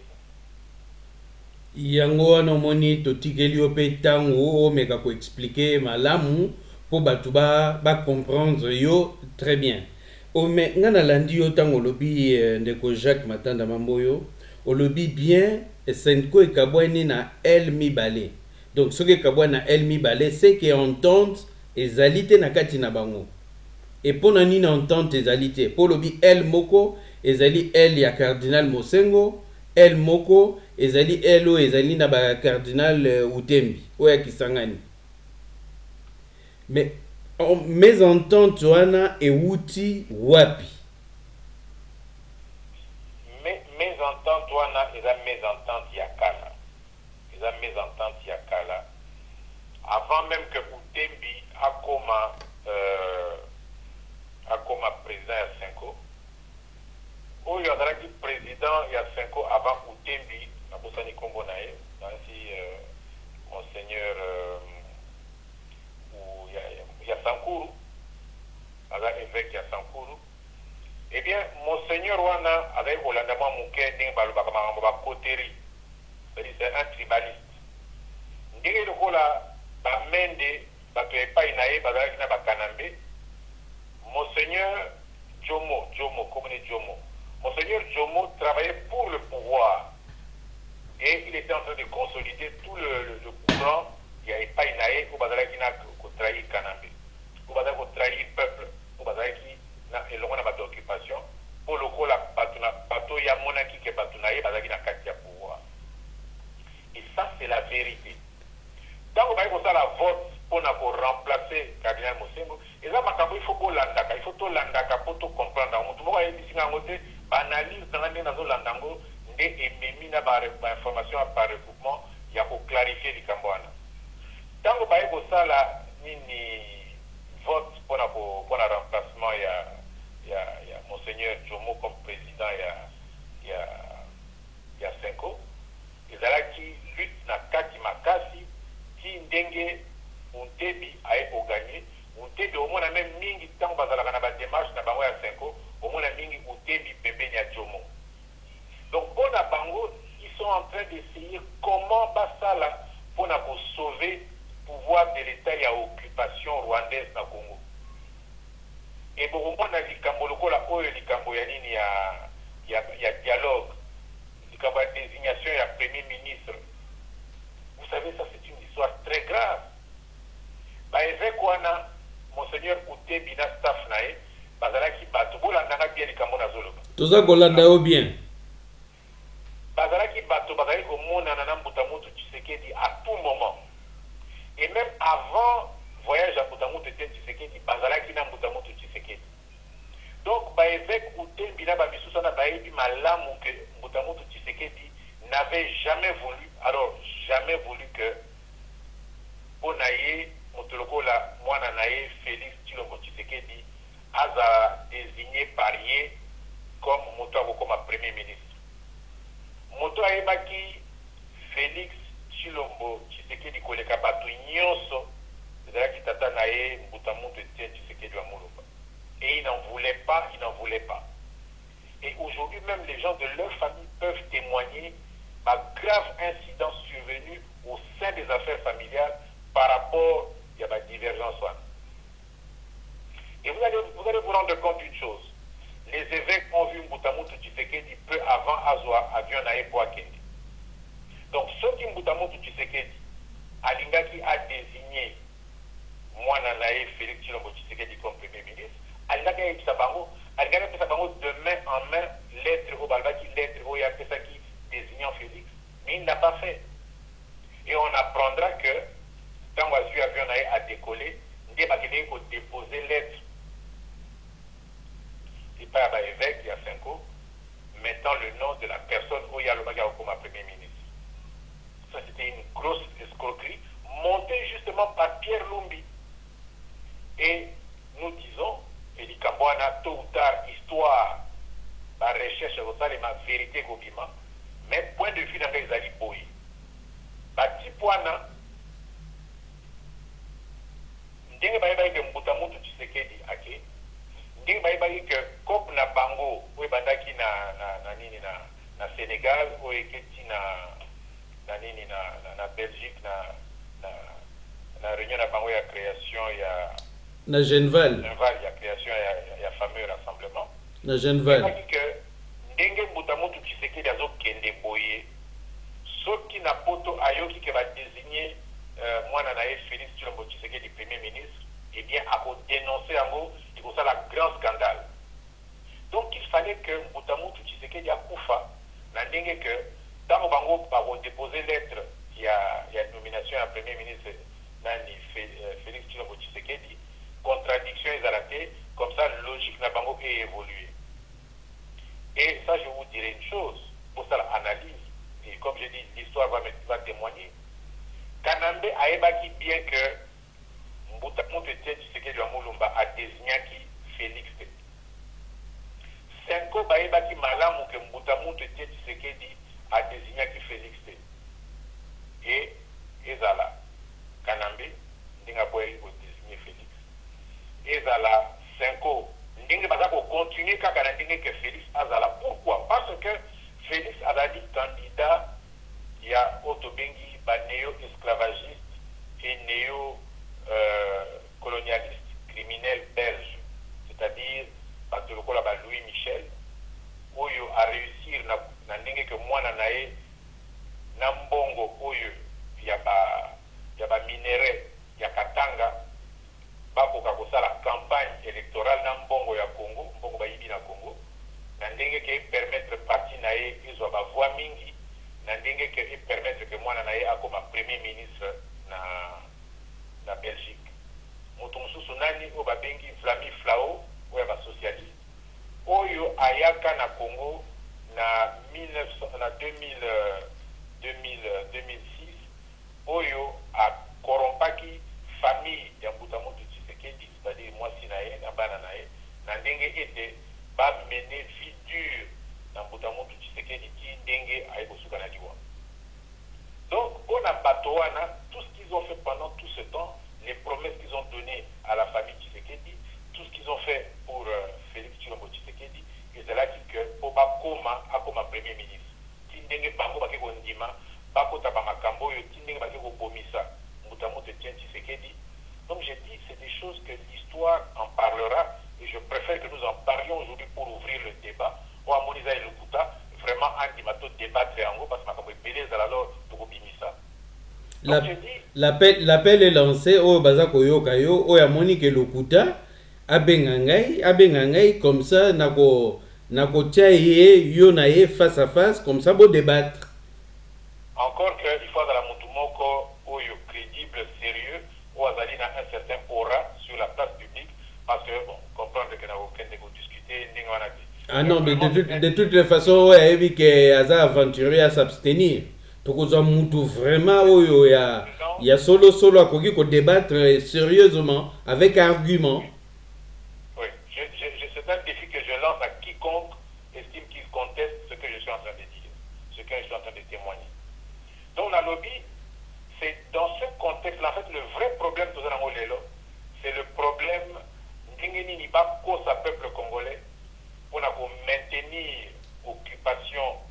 Yango wana omoni totikeli yo mpe ntango omeka koexplike malamu mpo bato comprendre yo très bien. Mais nga nalandi yo ntango olobi ndeko Jacques Matanda Mamboyo olobi bien Senko ekabwani na el mibale. Donc soki ekabwani na el mibale c'est que entente ezali te na kati na bango. Et mpona nini entente ezali te? Po olobi el moko ezali el ya cardinal Mosengo, el moko ezali elo ezali na ba cardinal Utembi oya Kisangani. Mais mes ententes wana ewuti wapi? Mes ententes wana eza mes ententes ya kala. Eza mes ententes ya kala. Avant même que Utembi akoma président ya Senko. Oyo azalaki président ya Senko avant Utembi, nabosani kombo na ye, nansi monseigneur ya Sankuru, aga évêque ya Sankuru. Eh bien, monseigneur wana azali kolanda mwa muke ndenge balobaka makambo bakoteri, c'est un tribaliste. Ndenge lokola bamende bato epai na ye bazalaki na bakanambe, monseigneur Jomo, commune Jomo. Monseigneur Jomo travaillait pour le pouvoir et il était en train de consolider tout le courant qui a epai na ye, où bazalaki na trahir Kanambe, où bazalaki trahir peuple, où bazalaki na elongo na bato occupation, pour le coup la bato ya monaki ke bato na ye bazalaki na kati ya pouvoir. Et ça c'est la vérité. Tant que vous avez la vote pour remplacer Cardinal Mosengo, et là, il faut que l'andaka, il faut que l'andaka pour tout comprendre. Tout le monde a dit que l'analyse dans l'andango est émise par information par recoupement, il y a pour clarifier les Cambouana. Tant que vous avez la vote pour le remplacement, il y a Monseigneur Jomo comme président, il y a Senko, et là qui lutte na kati makasi, qui ndenge Untebi a gagné. Untebi au moins même mingi tant bazalaka na ba démarche na bango ya Senko, au moins mingi Untebi pepe nya Jomo. Donc bon à bango, ils sont en train d'essayer comment basala pour sauver le pouvoir de l'État et occupation rwandaise na Congo. Et pour moi na likambo lokola oyo likambo ya nini ya dialogue, likambo ya désignation ya premier ministre. Vous savez, ça c'est une histoire très grave. ebele bina staff na ye bazalaki bato bolandanga bien likambo nazoloba toza kolanda yo bien bazalaki bato bazalaki komonana na Mbutamutu Tshisekedi à tout moment et même avant voyage à Mbutamutu Tshisekedi bazalaki na Mbutamutu Tshisekedi donc ba évêque Utembi na ba misusa na bayebi malamu que Mbutamutu Tshisekedi n'avait jamais voulu que Bonaye Motolokola Mwana Naye Félix Tshilombo Tshisekedi aza désigné parier comme Moto comme premier ministre. Moto ayebaki Félix Tshilombo Tshisekedi koleka batu nyonso ezalaki tata naye Mbutamutu Tshisekedi wa Muluba. Et il n'en voulait pas. Et aujourd'hui même les gens de leur famille peuvent témoigner d'un grave incident survenu au sein des affaires familiales par rapport à la divergence. Et vous allez vous rendre compte d'une chose. Les évêques ont vu Mbutamutu Tshisekedi peu avant Azwa avion naé pour Akende. Donc ce qui Mbutamutu Tshisekedi Alingaki a désigné Mwana Naé Félix Tshilombo Tshisekedi comme premier ministre, Alingaki a de main en main lettre au Balbaki, lettre au Yapesaki désignant Félix, mais il n'a pas fait. Et on apprendra que quand Wasu avion a décollé, il a déposé lettre. C'est pas à l'évêque, il y a 5 ans, mettant le nom de la personne où il y a le bagage comme premier ministre. Ça, c'était une grosse escroquerie montée justement par Pierre Lumbi. Et nous disons, Eli Kambouana, tôt ou tard, histoire, la recherche, ma vérité, Gobima, mais point de vue dans les aliboïs. Bati Poana, ndenge bayebayi ke Mbutamutu Tshisekedi ake, ndenge bayebayi ke kop na bango oye bandaki na Sénégal oye keti na Belgique na réunion na bango ya création ya na Genval ya création ya fameux rassemblement na Genval bayebayi ke ndenge Mbutamutu Tshisekedi azokende boye soki na poto ayoki ke ba désigner Mwana Naye Félix Tshilombo Tshisekedi premier ministre, eh bien, à dénoncer en gros, il faut ça la grand scandale. Donc, il fallait que Mbutamutu Tshisekedi a Koufa, n'a dingue que, dans le bango, par déposer lettre, il y a une nomination à premier ministre, Nani Félix Tshilombo Tshisekedi, contradiction est arrêtée, comme ça, logique n'a bango est évolué. Et ça, je vous dirai une chose, pour ça, l'analyse, et comme je dis, l'histoire va témoigner. Kanambe a ébaki bien que Mbutamutu Tshisekedi wa Mulumba a désigné qui Félix. Senko ba ébaki malamu que Mbutamutu Tshisekedi a désigné qui Félix. Et Ezala Kanambe ndinga boye ko désigné Félix. Ezala Senko ndinga baza ko continuer kaka na ndinga que Félix azala. Pourquoi? Parce que Félix a dit candidat il y a Otobengi néo-esclavagiste et néo-colonialiste criminel belge, c'est-à-dire Louis Michel, où il a réussi à dire que moi, Nambongo, où il y a des minéraux, il y a Katanga, la campagne électorale Nambongo ya Congo, Mbongo Bayibi na Congo, Nandenge qui permettre parti nae, ils ont voix mingi. Nandenge qui permettre que moi naye a comme premier ministre na Belgique. Motomsu sunani o babengi Flami Flao ou ba socialiste. Oyo ayaka na Congo na 2006 oyo a korompaki famille ya Mbutamutu Tshisekedi, c'est-à-dire moi sinaye na bana naye. Nandenge était ba mener vie dure na Mbutamutu Tshisekedi qui ndenge aikosuka na liwa. Donc, on a Batoana, tout ce qu'ils ont fait pendant tout ce temps, les promesses qu'ils ont données à la famille Tshisekedi, tout ce qu'ils ont fait pour Félix Tshilombo Tshisekedi, et c'est là que Obakoma a comme premier ministre. Tindenge Bango Bakeko Ndima, Bakota Bamakambo, Tindenge Bakeko Bomisa, Mbutamutu Tshisekedi. Donc, j'ai dit, c'est des choses que l'histoire en parlera, et je préfère que nous en parlions aujourd'hui pour ouvrir le débat. Ou à Moniza et Lukuta, vraiment anti-mato débattre en gros parce que ma beleza alors pour bimisa. L'appel est lancé au Bazako Yokayo au Monique Lokuta abenga ngai comme ça nako tia yo na ye face à face comme ça pour débattre. Encore que il faut la mutumoko oyo crédible, sérieux, ou azali na un certain aura sur la place publique parce que bon comprendre que na aucun de discuter ndinga wana. Ah non, mais de toutes les façons, ouais, il que Aza aventurier à s'abstenir. Parce que mutu vraiment, il y a solo à koki ko débattre sérieusement avec argument. Oui, c'est un défi que je lance à quiconque estime qu'il conteste ce que je suis en train de dire, ce que je suis en train de témoigner. Donc la lobby, c'est dans ce contexte-là, en fait, le vrai problème de c'est le problème d'Ingeni Niba cause à peuple congolais pour maintenir occupation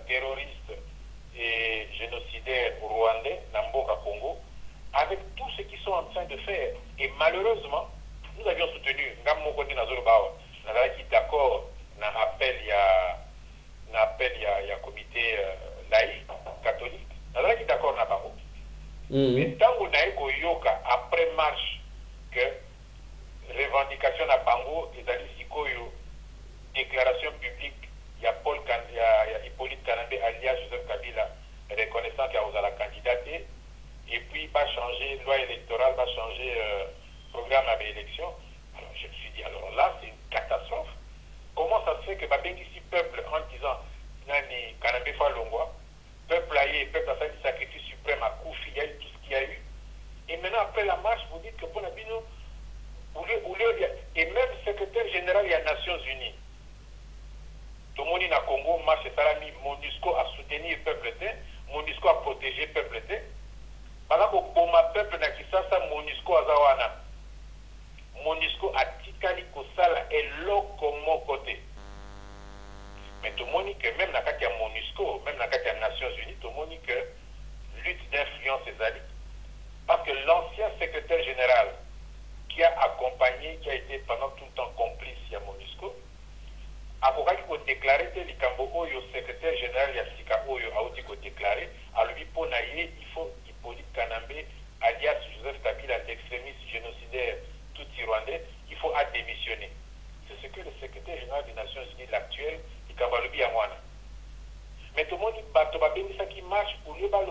terroriste et génocidaire rwandais, Namboka Congo, avec tout ce qu'ils sont en train de faire. Et malheureusement, nous avions soutenu Ngamokoti Nazorobawa, nous avons été d'accord dans l'appel, il y a comité laïque, catholique, nous avons été d'accord dans Babo. Mais tant qu'on a eu yoka après marche que revendication à Bango et d'Alisikoyo, déclaration publique, il y a Hippolyte Kanambe alias Joseph Kabila reconnaissant qu'il y a la candidaté et puis va changer loi électorale, va changer programme à l'élection. Alors je me suis dit, alors là c'est une catastrophe. Comment ça se fait que ici peuple en disant Nani Kanambe Falongwa, peuple aïe, peuple a fait du sacrifice suprême à Koufi, il y a eu tout ce qu'il y a eu. Et maintenant après la marche, vous dites que pour la bino, et même secrétaire général il y a Nations Unies. Tout le monde na Congo, marche Salami, MONUSCO a soutenu le peuple, MONUSCO a protégé le peuple. Par exemple, pour ma peuple na Kisasa, MONUSCO a Zawana. MONUSCO a Tikali Kosala et l'Okomo côté. Mais tout le monde dit que même dans le MONUSCO, même dans les Nations Unies, tout le monde dit que lutte d'influence et alliés. Parce que l'ancien secrétaire général qui a accompagné, qui a été pendant tout le temps complice à MONUSCO, a déclaré que le secrétaire général Yassika Oyo a déclaré, à lui pour naïe, il faut Hippolyte Kanambe, alias Joseph Kabila, l'extrémiste génocidaire tout rwandais, il faut démissionner. C'est ce que le secrétaire général des Nations Unies, l'actuel, Ikabalobi Amwana. Mais tout le monde dit, ça qui marche pour lui, non,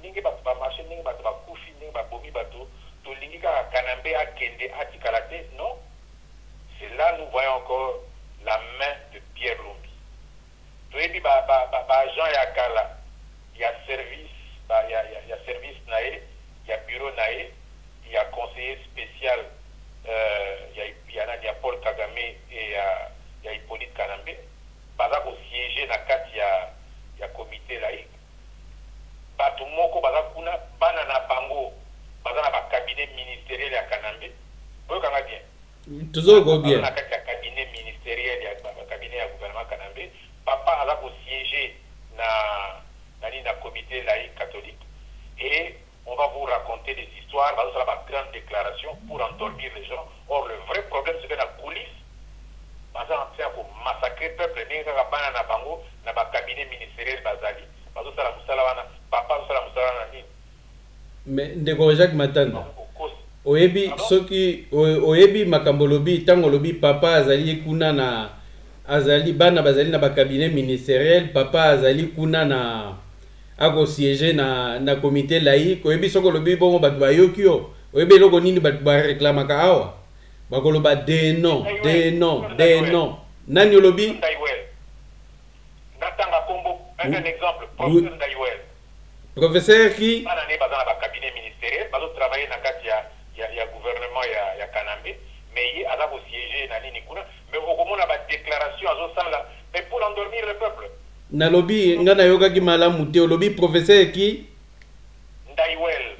n'y pas marcher, n'y pas koufi, n'y pas bomi bateau, tout l'ingika Kanambe a kende a tikalate, non. C'est là nous voyons encore la main de Pierre Lumbi. Tu es dit, Jean Yakala, il y a service, il y a service naé, il y a bureau naé, il y a conseiller spécial, il y a Paul Kagame et il y a Hippolyte Kanambe. Par exemple, au siège, il y a comité laïque. Tout le monde, il y bango, il cabinet ministériel à Kanambe. Vous voyez bien. Toujours bien. Cabinet ministériel, il y a cabinet à gouvernement Kanambe. Papa a siégé dans le comité laïque catholique. Et on va vous raconter des histoires, on va faire une grande déclaration pour endormir les gens. Or, le vrai problème, c'est que dans la coulisse, on va massacrer le peuple, il y a un cabinet ministériel Bazali. Papa, mais de Jacques Matanda. Oyebi soki oyebi makambo lobi tango lobi papa azali kuna na azali bana bazali na ba cabinet ministériel papa azali kuna na ako siéger na comité laïque oyebi soko lobi bongo batu bayoki yo oyebi loko nini batu ba réclamaka awa bakoloba des noms nani lobi natanga kombo un exemple professeur Ndayuel professeur qui bana ne bazana ba cabinet ministériel bazo travailler na kati il y a gouvernement, il y a Kanambe, mais il y a siégé dans l'Inikuna, mais au moment où la déclaration à Zosala, mais pour endormir le peuple. Na lobby, ngana yoga ki malamu te, lobby professeur qui Ndayuel.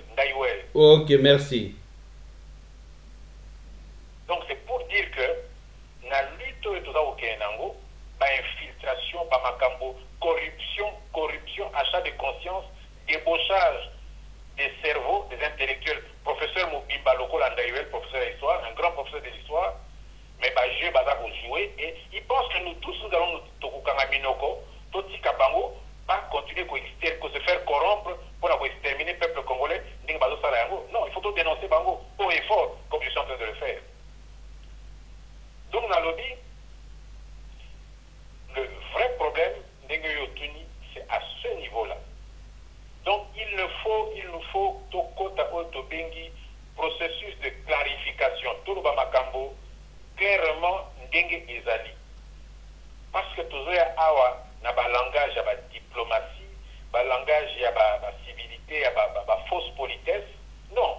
Ok, merci. Donc c'est pour dire que la lutte de tout au Kenango, par infiltration, par makambo, corruption, achat de conscience, débauchage des cerveaux, des intellectuels. Professeur Mobimba Loko Landayuel, professeur d'histoire, un grand professeur de l'histoire, mais jeu baza pour jouer et il pense que nous tous nous allons nous Minoko, Toti Kabango, pas continuer à se faire corrompre pour exterminer le peuple congolais. Non, il faut tout dénoncer Bango, haut et fort, comme je suis en train de le faire. nous faut tokota otobengi processus de clarification. Tout le makambo clairement ndenge ezali. Parce que toujours awa na ba langage ya ba diplomatie, ba langage ya ba civilité, ya ba fausse politesse. Non.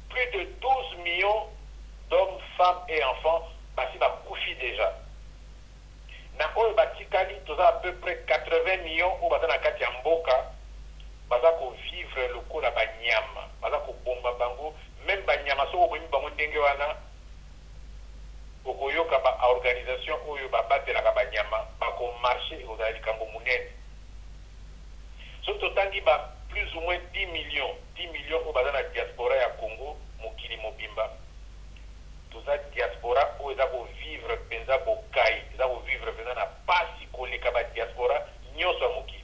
Plus de 12 millions d'hommes, femmes et enfants basi ba koufi déjà. Na oyo batikali toza à peu près 80 millions ou baza na kati ya mboka baza ko vivre lokola banyama, baza ko bomba bango, même banyama soko bomi bango ndenge wana okoyoka ba organisation oyo babatelaka banyama bako marché ozali kambo munene. So totangi ba plus ou moins 10 millions oyo baza na diaspora ya Congo mokili mobimba. Toza diaspora oyo eza ko vivre penza bokai, eza ko vivre penza na pasi koleka ba diaspora nyonso ya mokili.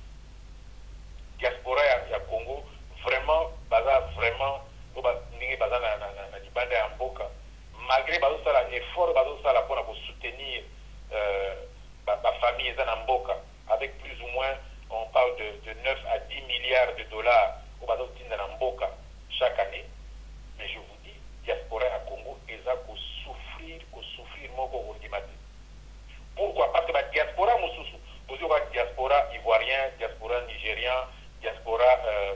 Diaspora ya Congo vraiment baza vraiment ndenge baza na libanda ya mboka, malgré bazosala effort bazosala mpona soutenir ba famille eza na mboka avec plus ou moins on parle de 9 à 10 milliards de dollars oyo bazotinda na mboka chaque année. Mais je vous dis diaspora ya Congo eza kosouffrir moko kondima te. Pourquoi? Parce que ba diaspora mosusu ozoyoka diaspora ivoirien, diaspora nigérien, diaspora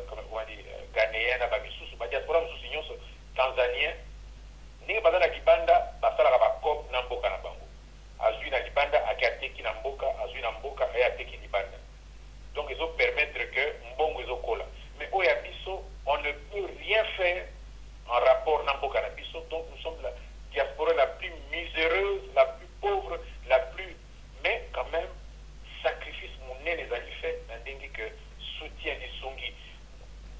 comment dire ghanéen na bamisusu ba diaspora mosusu nyonso tanzanien ndenge baza na libanda basalaka bakop na mboka na bango, azwi na libanda ake ateki na mboka, azwi na mboka aye ateki libanda. Donc ezo permettre que mbongo ezokola. Mais oyo ya biso on ne peut rien faire en rapport na mboka na biso. Donc nous sommes la diaspora la plus miséreuse, la plus pauvre, la plus, mais quand même sacrifice monene ezali fait na ndenge que soutien d'Isungi.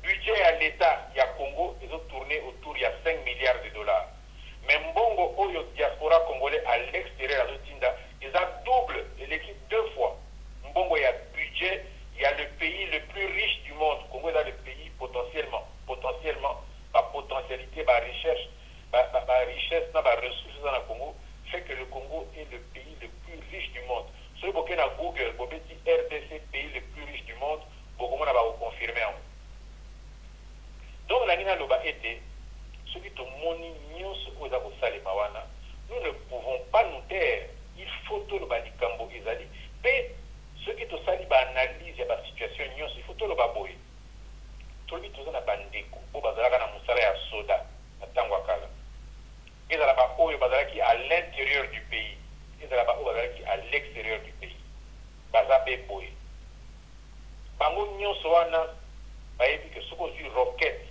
Budget à l'État, il y a Congo, ils ont tourné autour, il y a 5 milliards de dollars. Mais Mbongo, Oyo, diaspora congolais à l'extérieur, ils ont double l'équipe 2 fois. Mbongo, il y a budget, il y a le pays le plus riche du monde. Congo est le pays potentiellement, par potentialité, par recherche, par richesse, par ressources dans le Congo, fait que le Congo est le pays le plus riche du monde. Ceux qui ont Google, vous dit RDC, pays le plus riche du monde, beaucoup de gens vont confirmer. Donc la Nina Loba était, ceux qui ont moni nyonso oza ko salema wana, nous ne pouvons pas nous taire. Il faut tout le bali kambo ezali. Mais ceux qui ont sali ba analyse ya ba situation nyonso, il faut tout le baboy. Tout le tout na bandeko, bo bazalaka na musala ya soda, na tangwa kala. Ezala ba oyo bazalaki à l'intérieur du pays. Ezala ba oyo bazalaki à l'extérieur du pays. Bazabe boy. Bango nyonso wana bayebi que ce qu'on dit roquette,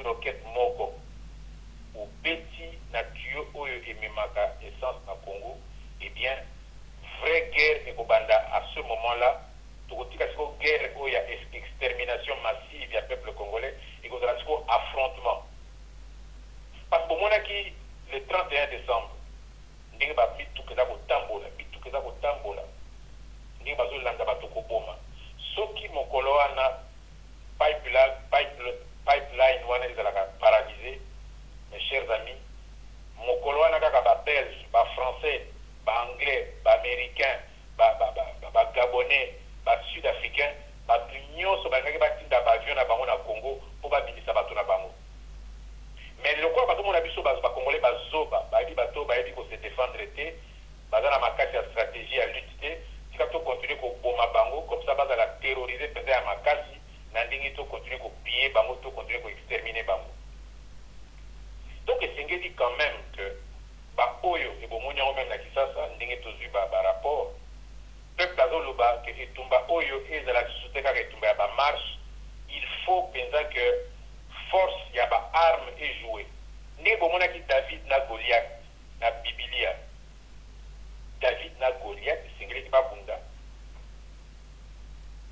roquette moko ou petit na tuyau oyo ememaka essence na Congo, eh bien vraie guerre et Kobanda à ce moment-là, tokotika siko guerre oyo ya extermination massive ya peuple congolais et kozala siko affrontement. Parce que mona ki le 31 décembre ndenge ba mituka eza kotambola ndenge bazolanda bato koboma soki mokolo wana pipeline wana ezalaka paralysé. Mes chers amis, mokolo wana kaka ba belge, ba français, ba anglais, ba américain, ba gabonais, ba sud-africain, ba nyonso bakaki batinda ba avion na bango na Congo po babimisa bato na bango. Mais lokola bato mona biso ba congolais bazoba bayebi bato bayebi ko se défendre te, baza na makasi ya stratégie ya lutte te, tika to continuer ko boma bango comme ça bazala terroriser penza ya makasi na ndenge to continuer ko piller bango, to continuer ko exterminer bango. Donc c'est dit quand même que ba oyo et bomoni o même na Kisasa ndenge to zui ba rapport peuple azoloba que etumba oyo ezala suteka ka etumba ya ba marche, il faut penser que force ya ba arme est jouée. Ndenge bomona ki David na Goliath na Biblia. David na Goliath singeli ba bunda.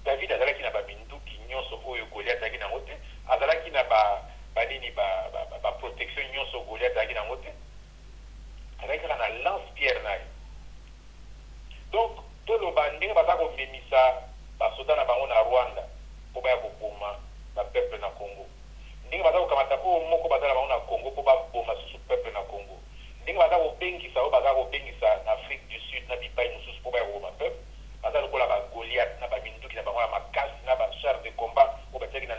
David azalaki na ba minduki nyonso oyo Goliath azalaki na mote, azalaki na ba nini ba protection nyonso Goliath azalaki na mote, azalaki na lance-pierre na ye. Donc toloba ndenge baza komemisa basoda na bango na Rwanda po baya koboma ba peuple na Congo, ndenge baza kokamata oyo moko baza na bango na Congo po baboma susu peuple na Congo, ndenge baza kobengisa oyo baza kobengisa na Afrique du Sud na bipai mosusu po baya koboma peuple, baza lokola ba Goliath na ba minduki na bango ya makasi na ba char de combat oyo batiaki na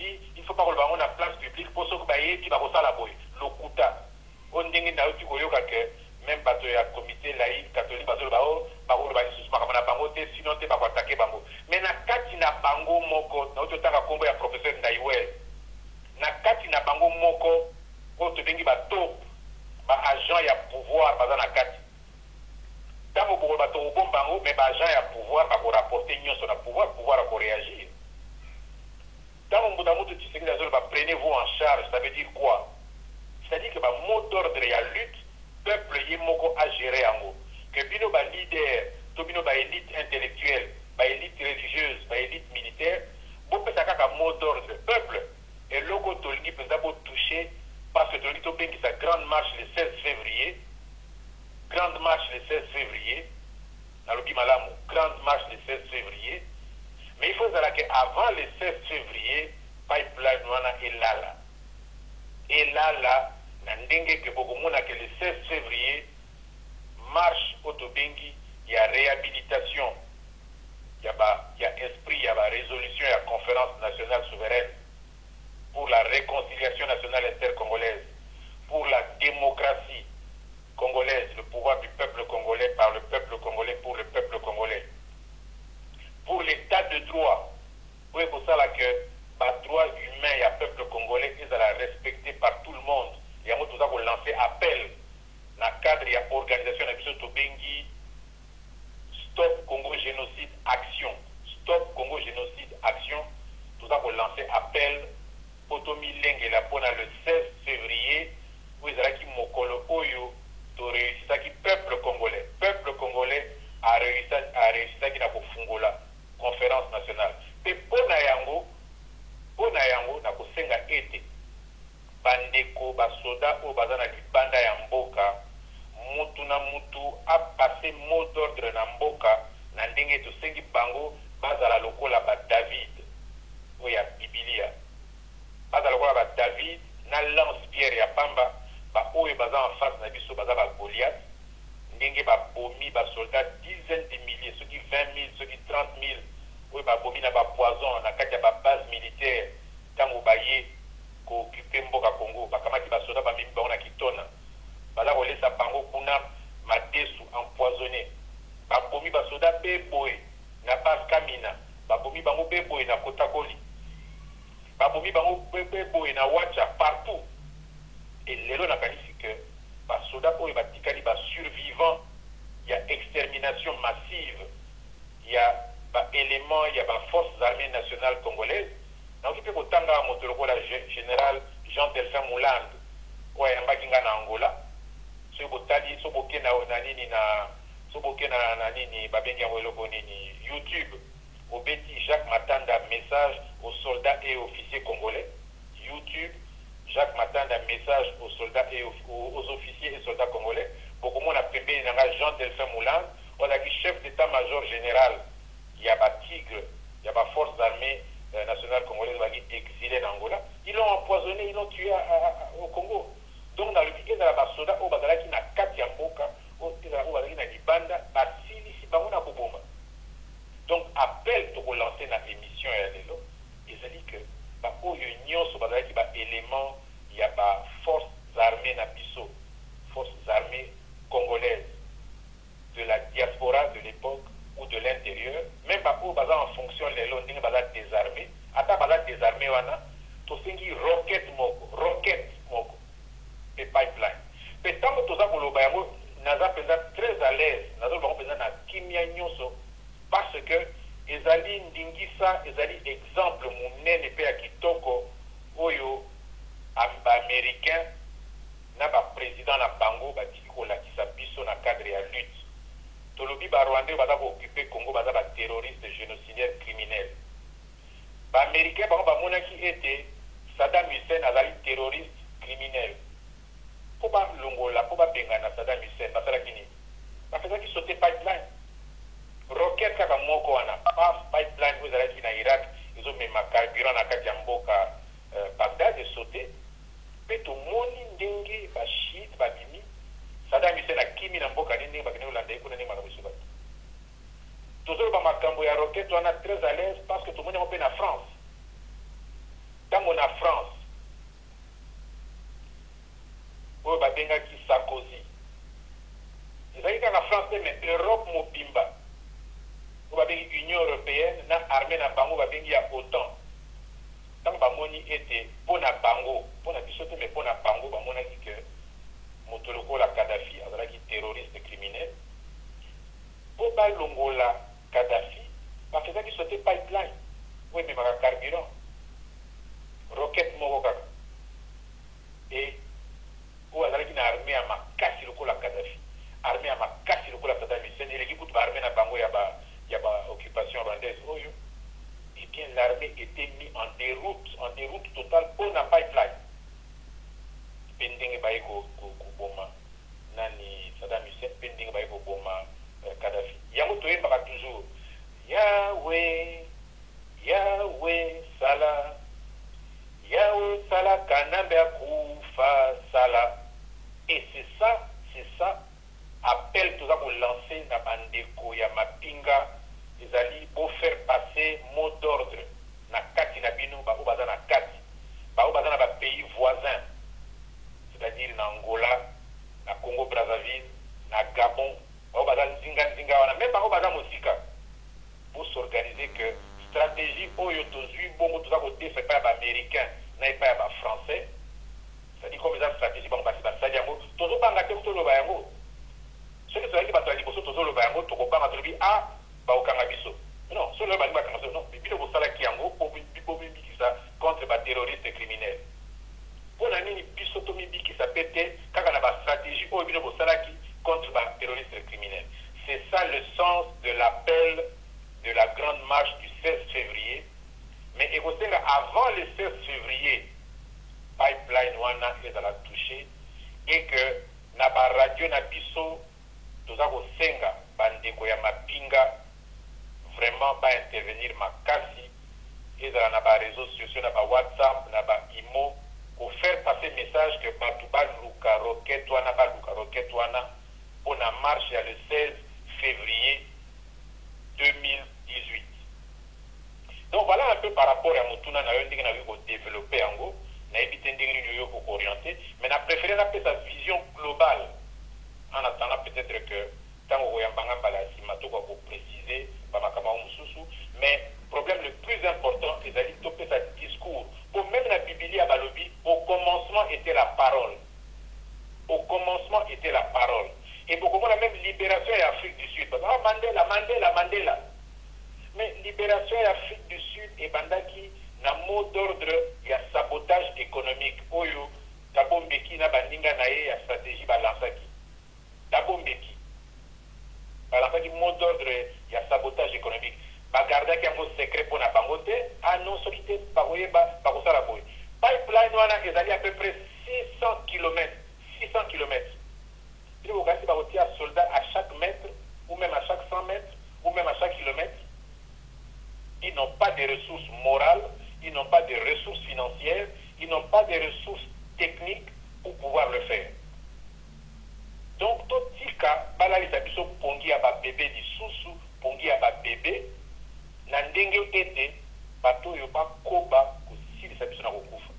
dit il ne faut pas que le la place publique pour ce que va ça la boy. Lokuta. On dit que même bateau ya comité laïque catholique bateau bao ba lisusu makamana bango te sinon te ba attaquer bango. Mais na kati na bango moko na ototaka kombo ya professeur Ndaiwel. Na kati na bango moko ko to bengi ba top ba agent ya pouvoir baza na kati. Tango pour bateau bombango mais ba agent ya pouvoir ba ko rapporter nyonso na pouvoir ko réagir. Dans mon bout de Tshisekedi Azol, prenez-vous en charge, ça veut dire quoi? C'est-à-dire que le mot d'ordre et la lutte, le peuple yemoko a géré en haut. Que bino ba leader, to bino ba élite intellectuelle, ba élite religieuse, ba élite militaire, vous pouvez savoir qu'un mot d'ordre, le peuple, et logo tolgi peut d'abord toucher, parce que tolgi to bengi sa grande marche le 16 février, grande marche le 16 février, nalobi malamu, grande marche le 16 février. Mais il faut savoir qu'avant le 16 février, pipeline wana elala. Elala, nandenge que beaucoup monde que le 16 février, marche autobengi, il y a réhabilitation, il y a esprit, il y a résolution, il y a conférence nationale souveraine pour la réconciliation nationale intercongolaise, pour la démocratie congolaise, le pouvoir du peuple congolais par le peuple congolais pour le peuple congolais. Pour l'état de droit, oui, pour ça là que le droit humain et le peuple congolais ils sont respectés par tout le monde. Il y a tout ça pour lancer appel dans le cadre de l'organisation de Tobengi Stop Congo Génocide Action. Stop Congo Génocide Action. Tout ça pour lancer appel Potomi Leng et la Pona le 16 février. Où ils ont qui Mokolo Oyo to réussir ça qui peuple congolais. Peuple congolais a réussi ça qui n'a pas fungola. Conférence nationale. Et pour Nayango, na kusenga ete bandeko basoda o bazana libanda ya mboka mutu na mutu a passé mot d'ordre na mboka na ndenge to sengi bango bazala lokola ba David o ya Biblia bazala lokola ba David na lance pierre ya pamba ba oyo baza en face na biso baza ba Goliath ndenge ba bomi ba soldats dizaines de milliers ceux qui 20 000 ceux qui 30 000 oui, bah, bomi na ba poison, na kati ya ba base militaire, tango baye, ko occuper mboka Congo, ba kamati ba soda ba mimi ba ona kitona. Ba la rolesa bango kuna madesu empoisonné. Ba bomi ba soda beboy na base Kamina, ba bomi bango beboy na Kotakoli. Ba bomi bango beboy na Wacha partout. Et lelo na kanisi que ba soda oyo ba tikali ba survivant, il y a extermination massive. Il y a éléments, il y a des forces armées nationales congolaises. Donc, il peut y avoir le général Jean-Delphin Mouland, qui est en Angola. Ce qui est YouTube, au Betty Jacques Matanda, message aux soldats et officiers congolais. YouTube, Jacques Matanda, message aux soldats et aux officiers et soldats congolais. Beaucoup de monde a préparé Jean-Delphin Mouland, on a dit chef d'état-major général. Il y a des tigres, il y a des forces armées nationales congolaises qui exilées en Angola. Ils l'ont empoisonné, ils l'ont tué au Congo. Donc, dans le pays de la Basoda, au Bazalaki, na Katia Mboka, au Bazalaki, na Libanda, Basili, Sibamona Boboma. Donc, appel pour lancer notre émission à l'élo, ils ont dit que, au union, sur Bazalaki, élément, il y a des forces armées na Bisso, forces armées congolaises de la diaspora de l'époque ou de l'intérieur, même pas pour en fonction des londres désarmés, à ta désarmé wana, to sengi rocket moko, et pipeline. Mais tant que tout ça pour le bayango, naza pesa très à l'aise, naza bango pesa na kimia nyonso, parce que ezali ndingisa, ezali exemple munene pe ya kitoko oyo américain na ba président na bango ba tiko la kisa biso na cadre ya lutte. Tolobi ba Rwandais baza ko occuper Congo baza ba terroriste génocidaire criminel. Ba américain ba monaki ete Saddam Hussein azali terroriste criminel. Po ba longola po ba bengana Saddam Hussein basala kini. Ba feza ki sauter pipeline. Rocket kaka moko wana paf pipeline vous allez na Irak, ils ont même carburant na kati ya mboka Bagdad de sauter. Peto moni ndenge ba shit ba bimi Saddam Hussein a kimi na mboka nini bakene ulanda ikuna ni makabiso ba. Toujours ba makambo ya rocket on a très à l'aise parce que tout le monde est en France. Tant na France oyo babengaki Sarkozy ezalaki kaka France te mais Europe mobimba oyo babengi Union européenne na armée na bango babengi ya OTAN ntango bamoni ete mpo na bango mpo na biso te mais mpo na bango bamonaki ke moto lokola Kadhafi azalaki terroriste criminel mpo balongola Kadhafi bafezaki sauter pipeline oyo ememaka carburant roquette moko kaka e oyo azalaki na armée ya makasi lokola Kadhafi armée ya makasi lokola Saddam Hussein eleki kutu baarmée na bango ya ba occupation rwandaise oyo et bien l'armée était mis en déroute totale pour na pipeline pe ndenge baye koboma nani Saddam Hussein pe ndenge baye koboma Kadhafi yango toyembaka toujours Yahweh sala Yahweh sala kanambe akufa sala et c'est ça appel tout ça pour lancer na bandeko ya mapinga ezali pour faire passer mot d'ordre na kati na bino bao baza na kati bao baza na ba pays voisins c'est-à-dire na Angola na Congo Brazzaville na Gabon bao baza nzinga wana même bao baza mosika pour s'organiser que stratégie oyo tozui bongo tout ça côté c'est pas ba américain na pas ba français c'est-à-dire comme ça stratégie bango basi basali yango tozo banga te to loba yango ce que c'est que bato liboso tozo loba yango to ko banga to bi ah ba okanga biso non so loba ba kanga non bibilo ko sala ki yango po bikisa contre ba terroriste criminel pona nini biso to bikisa pete kaka na ba stratégie oyo bino ko sala ki contre ba terroriste criminel c'est ça le sens de l'appel de la grande marche du 16 février mais ekosenga avant le 16 février pipeline wana ezala touché et que na ba radio na biso toza kosenga bandeko ya mapinga vraiment ba intervenir makasi ezala na ba réseaux sociaux na ba WhatsApp na ba imo pour faire passer message que batu baluka roquette wana pour la marche le 16 février 2018. Donc voilà un peu par rapport à Mutuna na yo ndenge na yo développer yango na éviter ndenge ni yo ko orienter mais na préféré na sa vision globale en attendant peut-être que tango yambanga bala simato ko préciser ba makama mususu mais problème le plus important c'est d'aller topper sa discours pour même la Bible à balobi au commencement était la parole et pour comment la même libération et Afrique du Sud Mandela mais libération et Afrique du Sud et bandaki na mot d'ordre il y a sabotage économique oyo tabombeki na bandinga na ye ya stratégie balansaki tabombeki balansaki mot d'ordre il y a sabotage économique bagardaki yango secret pour na bangote ah non soki te bakoyeba bakosala boye pipeline wana ezali à peu près 600 km il faut kasi bakotia soldat à chaque mètre ou même à chaque 100 mètres ou même à chaque kilomètre. Ils n'ont pas de ressources morales, ils n'ont pas de ressources financières, ils n'ont pas de ressources techniques pour pouvoir le faire. Donc, tout tika, balali sabiso pongi ya ba bébé di susu, pongi ya ba bébé, na ndenge ete, bato yo ba koba, kusili sabiso na kokufa.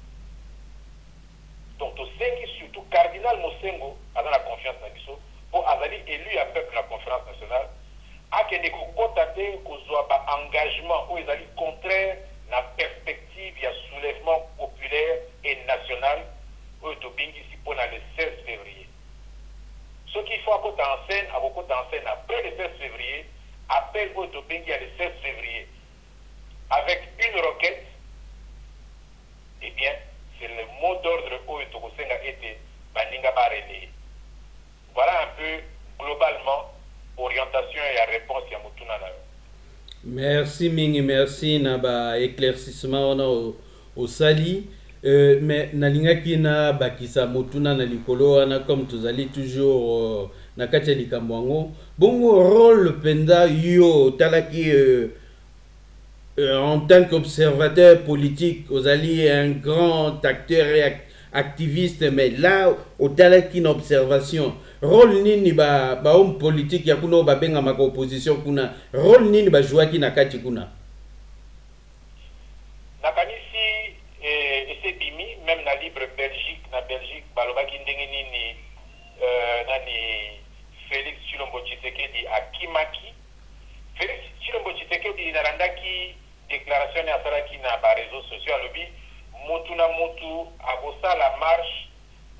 Donc, tout ce qui surtout, Cardinal Mosengo, a dans la confiance na biso, pour azali élu à peuple la conférence nationale, akende kokotate kozwa ba engagement ou ezali contraire na perspective ya soulèvement populaire et national ou to bingi si pour le 16 février. Ce qu'il faut à côté en scène après le 16 février, appel au to bingi le 16 février avec une roquette, eh bien c'est le mot d'ordre où to kosenga ete bandinga barele. Voilà un peu globalement orientation et réponse à Mutuna. Merci mingi, merci na ba éclaircissement au sali mais nalinga kina bakisa Mutuna na likolo wana comme tozali toujours na kati ya likambo yango bongo rôle penda yo talaki en tant qu'observateur politique ozali un grand acteur et activiste mais là au talaki une observation rôle nini ba homme politique ya kuna ba benga maka opposition kuna rôle nini ba jouaki na kati kuna nakanisi libre Belgique na Belgique balobaki ndenge nini nani Félix Tshilombo Tshisekedi akimaki. Félix Tshilombo Tshisekedi narandaki déclaration ya salaki na ba réseaux sociaux alobi mutu na mutu akosala marche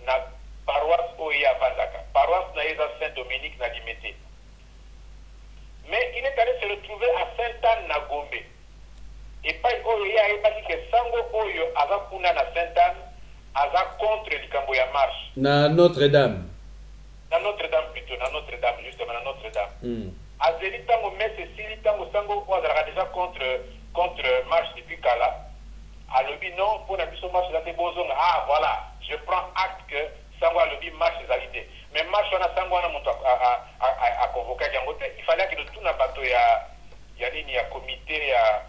na paroisse oya Bandaka. Paroisse na eza Saint-Dominique na Limete. Mais il est allé se retrouver à Sainte-Anne na Gombe. Et pas oyo ya ebaki ke sango oyo aza kuna na Sainte-Anne aza contre likambo ya marche. Na Notre-Dame. Na Notre-Dame plutôt, na Notre-Dame, justement, na Notre-Dame. Azeli tango messe sili tango sango o azalaka déjà contre marche depuis Kala. Alobi non, pour na biso marche zate bozonga. Ah voilà, je prends acte que sango alobi marche zalité. Mais marche wana sango wana moto a convoqué yango te. Il fallait que tout na bato ya nini ya comité ya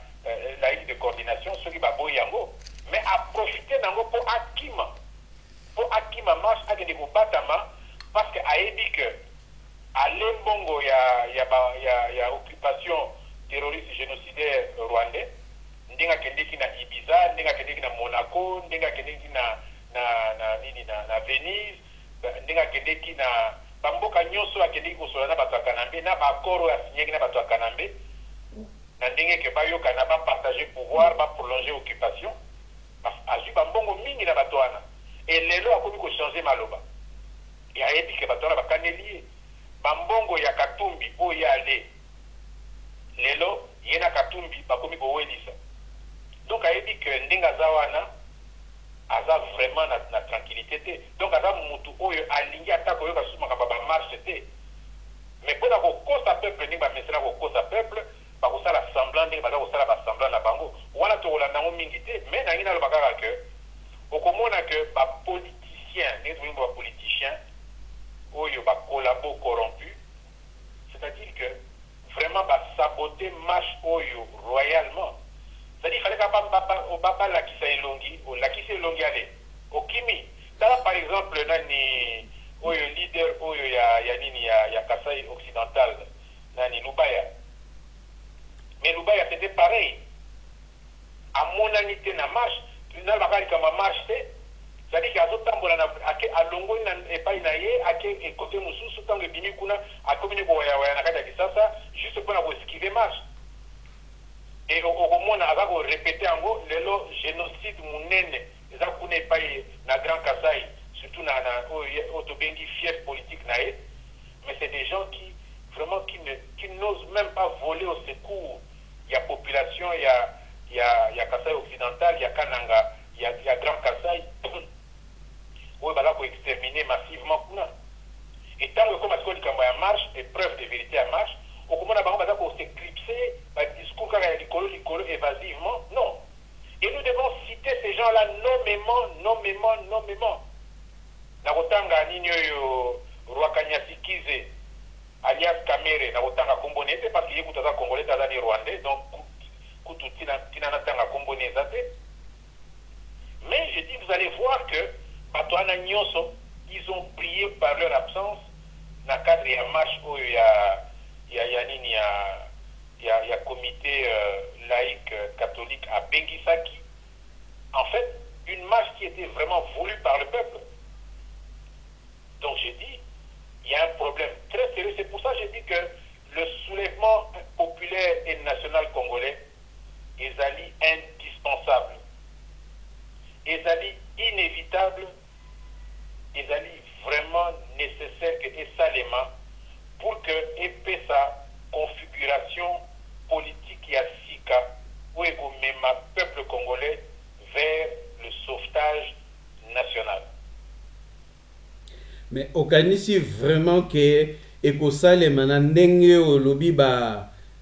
laïque de coordination ceux qui babo yango. Mais à profiter nango pour akima marche akende kobatama parce que ayebi que à l'embongo ya occupation terroriste génocidaire rwandais ndenga kendeki na Ibiza, ndenga kendeki na Monaco, ndenga kendeki na Venise, ndenga kendeki na bamboka nyonso akendeki kosola na bato ya Kanambe na bakoro ya signeki na bato ya Kanambe na ndenge ke bayoka na ba partager pouvoir, ba prolonger occupation azwi bambongo mingi na bato wana et lelo akomi ko changer maloba ya yebi ke bato wana bakaneli bambongo ya Katumbi oyo ale lelo yena Katumbi bakomi kowelisa. Donc ayebi ke ndenge aza wana aza vraiment na tranquillité te. Donc aza mutu oyo alingi ata koyoka susu makambo ba marche te. Mais mpona kokosa peuple ndenge bamesana kokosa peuple bakosala semblant ndenge baza kosala basemblant na bango wana tokolanda yango mingi te. Mais nangi naloba kaka ke okomona ke bapoliticien ndenge tolingi bapoliticien oyo bakolabo corrompu, c'est-à-dire que vraiment saboter marche oyo royalement. C'est-à-dire qu'il fallait pas lakisa elongi, o lakisa elongi ale. Okimi, là par exemple nani oyo leader oyo ya nini ya Kasai occidental nani Lubaya. Mais Lubaya c'était pareil. À mon anité na marche, na bakali kama marche te. C'est-à-dire qu'il y a d'autres temps à longo et pas inaye à côté mususu tant que bimi kuna a communiqué na kata kisasa juste pour avoir esquiver marche. Et au moins on a répété en gros le génocide munene les a kuna pas na Grand Kasai surtout na autobengi fief politique nae. Mais c'est des gens qui vraiment qui n'osent même pas voler au secours. Il y a population, il y a Kasai occidental, il y a Kananga, il y a Grand Kasai. Oui, bah là, pour exterminer massivement. Et tant que comme à marche, et preuve de vérité à marche, au comment on a pour s'éclipser, par discours quand il y a évasivement, non. Et nous devons citer ces gens-là nommément. Nakotanga Ninyo Rwakanyasikize, alias Kamere, Nakotanga Kombonete, parce qu'il y a des Congolais dans les Rwandais, donc Kututina Tinanatanga Kombonezate. Mais je dis, vous allez voir que Batoana Nyoso, ils ont brillé par leur absence dans le cadre de la marche où il y a comité laïque catholique à Bengisaki. En fait, une marche qui était vraiment voulue par le peuple. Donc j'ai dit, il y a un problème très sérieux. C'est pour ça que j'ai dit que le soulèvement populaire et national congolais est indispensable. Est inévitable. Est vraiment nécessaire que et salement pour que ait sa configuration politique et sika où est même peuple congolais vers le sauvetage national. Mais okanisi vraiment que ekosalema na ndenge olobi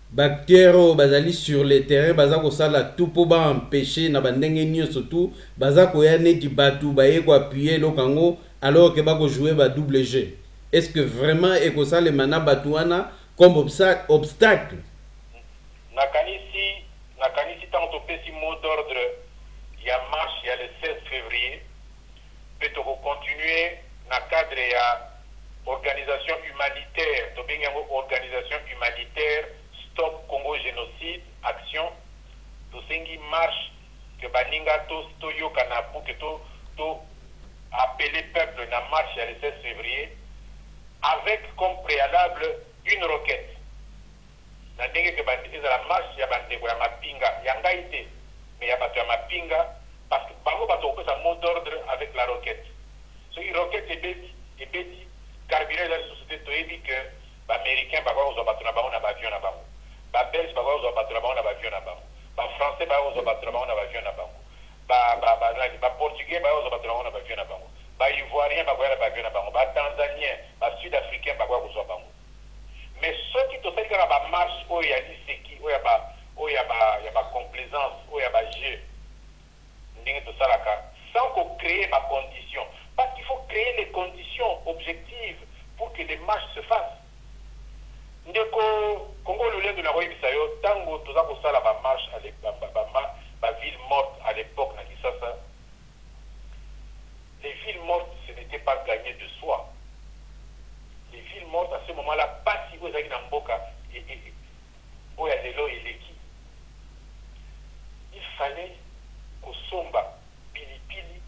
bakero bazali sur le terrain baza kosala tout pour ba empêcher na bandenge nyonso tout baza koya neti batu baye ko appuyer lokango alors que bako jouer ba double jeu. Est-ce que vraiment ekosalema na batu wana comme obstacle? Nakanisi tant to pesi mot d'ordre il y a marche il y a le 16 février peut continuer na cadre ya organisation humanitaire to benga organisation humanitaire Stop Congo Génocide Action to sengi marche que baninga to yokana pour que to appelé peuple dans la marche le 16 février avec comme préalable une requête. Na ndenge que la marche ya bandeko ya mapinga yanga ite mais ya bato ya mapinga parce que bango bato kopesa mot d'ordre avec la requête. So une requête ebeti carburant la société toyebi que ba américain ba ko bato na bango na ba avion na bango. Ba belge ba ko bato na bango na ba avion na bango. Ba français ba ko bato na bango na ba avion na bango. Ba portugais ba ko bato na bango na ba avion na bango. Ba ivoirien ba ko na ba avion na bango. Ba tanzanien, ba sud-africain ba ko bango. Mais ceux qui te font que la marche, où il y a dit c'est qui, où il y a complaisance, où il y a jeu, sans qu'on crée ma condition. Parce qu'il faut créer les conditions objectives pour que les marches se fassent. Ndeko Congo le lien de la Roi Bisayo, tango toza ko sala ba marche ba ville morte à l'époque na Kisasa. Les villes mortes, ce n'était pas gagné de soi. Les villes mortes à ce moment-là, pas si vous avez dans Mboka et Oyadelo et Leki. Il fallait qu'au somba pilipili,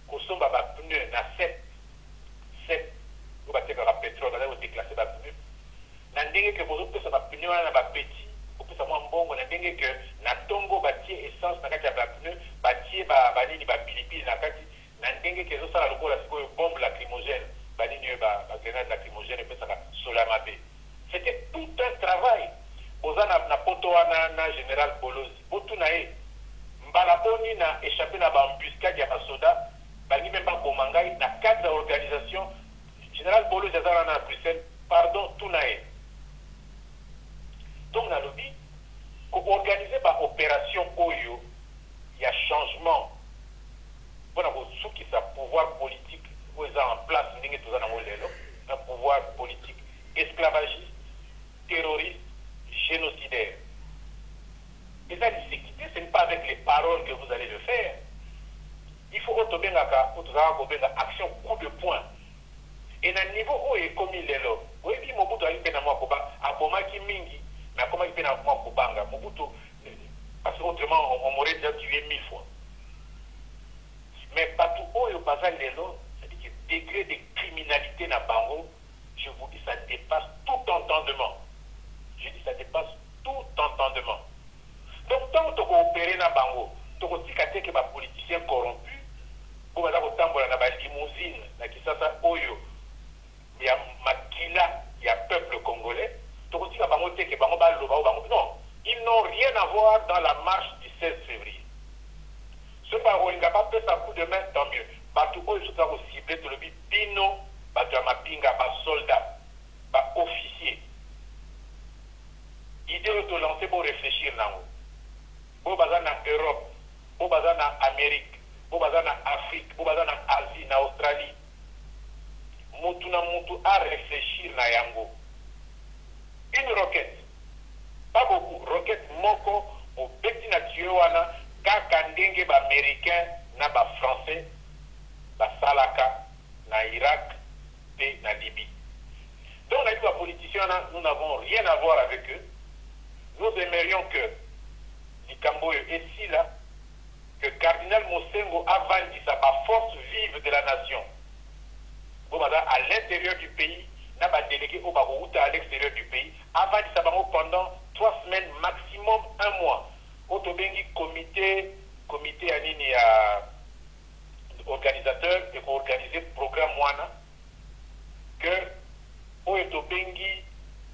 qu'au somba ba pneu na 7, vous battez par pétrole, vous déclassez ba pneu. Na ndenge que vous pouvez ba pneu na ba petit, vous pouvez savoir mbongo na ndenge que na tongo batier essence na kati ya ba pneu, batier ba nini ba pilipili na kati, na ndenge que zo sala lokola sikoyo bombe lacrymogène. Grenade lacrymogène et Solamabé. C'était tout un travail. Ozana na poto na général Bolozi. Botunae Mbalaboni na échappé na embuscade ya basoda, bangi même pas komangai na cadre d'organisation. Général Bolozi azana na Bruxelles, pardon, tunae. Donc na lobby ko organiser ba opération Oyo, il y a changement. Bon na qui sa pouvoir politique en place un pouvoir politique esclavagiste, terroriste, génocidaire. Et ça, l'équité, ce n'est pas avec les paroles que vous allez le faire. Il faut action coup de poing. Et dans le niveau où il est commis les lots, oui, Mobutu a eu peine à moi, à Bomaki Mingi, mais à comment il peine à moi, Kobanga, Mobutu, parce qu'autrement, on m'aurait déjà tué 1000 fois. Mais partout où il passe les lots, degré de criminalité na Bango, je vous dis, ça dépasse tout entendement. Je dis, ça dépasse tout entendement. Donc, tant que tu coopères na Bango, tu as que ma politicien corrompu, pour que tu aies limousine, Oyo, il y a Makila, il y a peuple congolais, tu as que Bango, non, ils n'ont rien à voir dans la marche du 16 février. Ce par il n'a pas fait sa coup de main, tant mieux. Batou oyo soka ko ciblé to lobi bino bato ya mapinga ba soldat ba officier idée to lancer pour réfléchir nango bo baza na Europe bo baza na Amérique bo baza na Afrique bo baza na Asie na Australie mutu na mutu à réfléchir na yango une roquette pas beaucoup roquette moko au beti na wana kaka ndenge ba américain na ba français Salaka, na Irak et na Libye. Donc, on a dit aux politiciens, nous n'avons rien à voir avec eux. Nous aimerions que Nikambo et Sila, que Cardinal Mosengo avance sa force vive de la nation. À l'intérieur du pays, n'a pas délégué au Barouta à l'extérieur du pays, avance sa pendant 3 semaines, maximum 1 mois. Autobengi comité Anini à organisateur et pour organiser le programme Moana que Oeto Bengi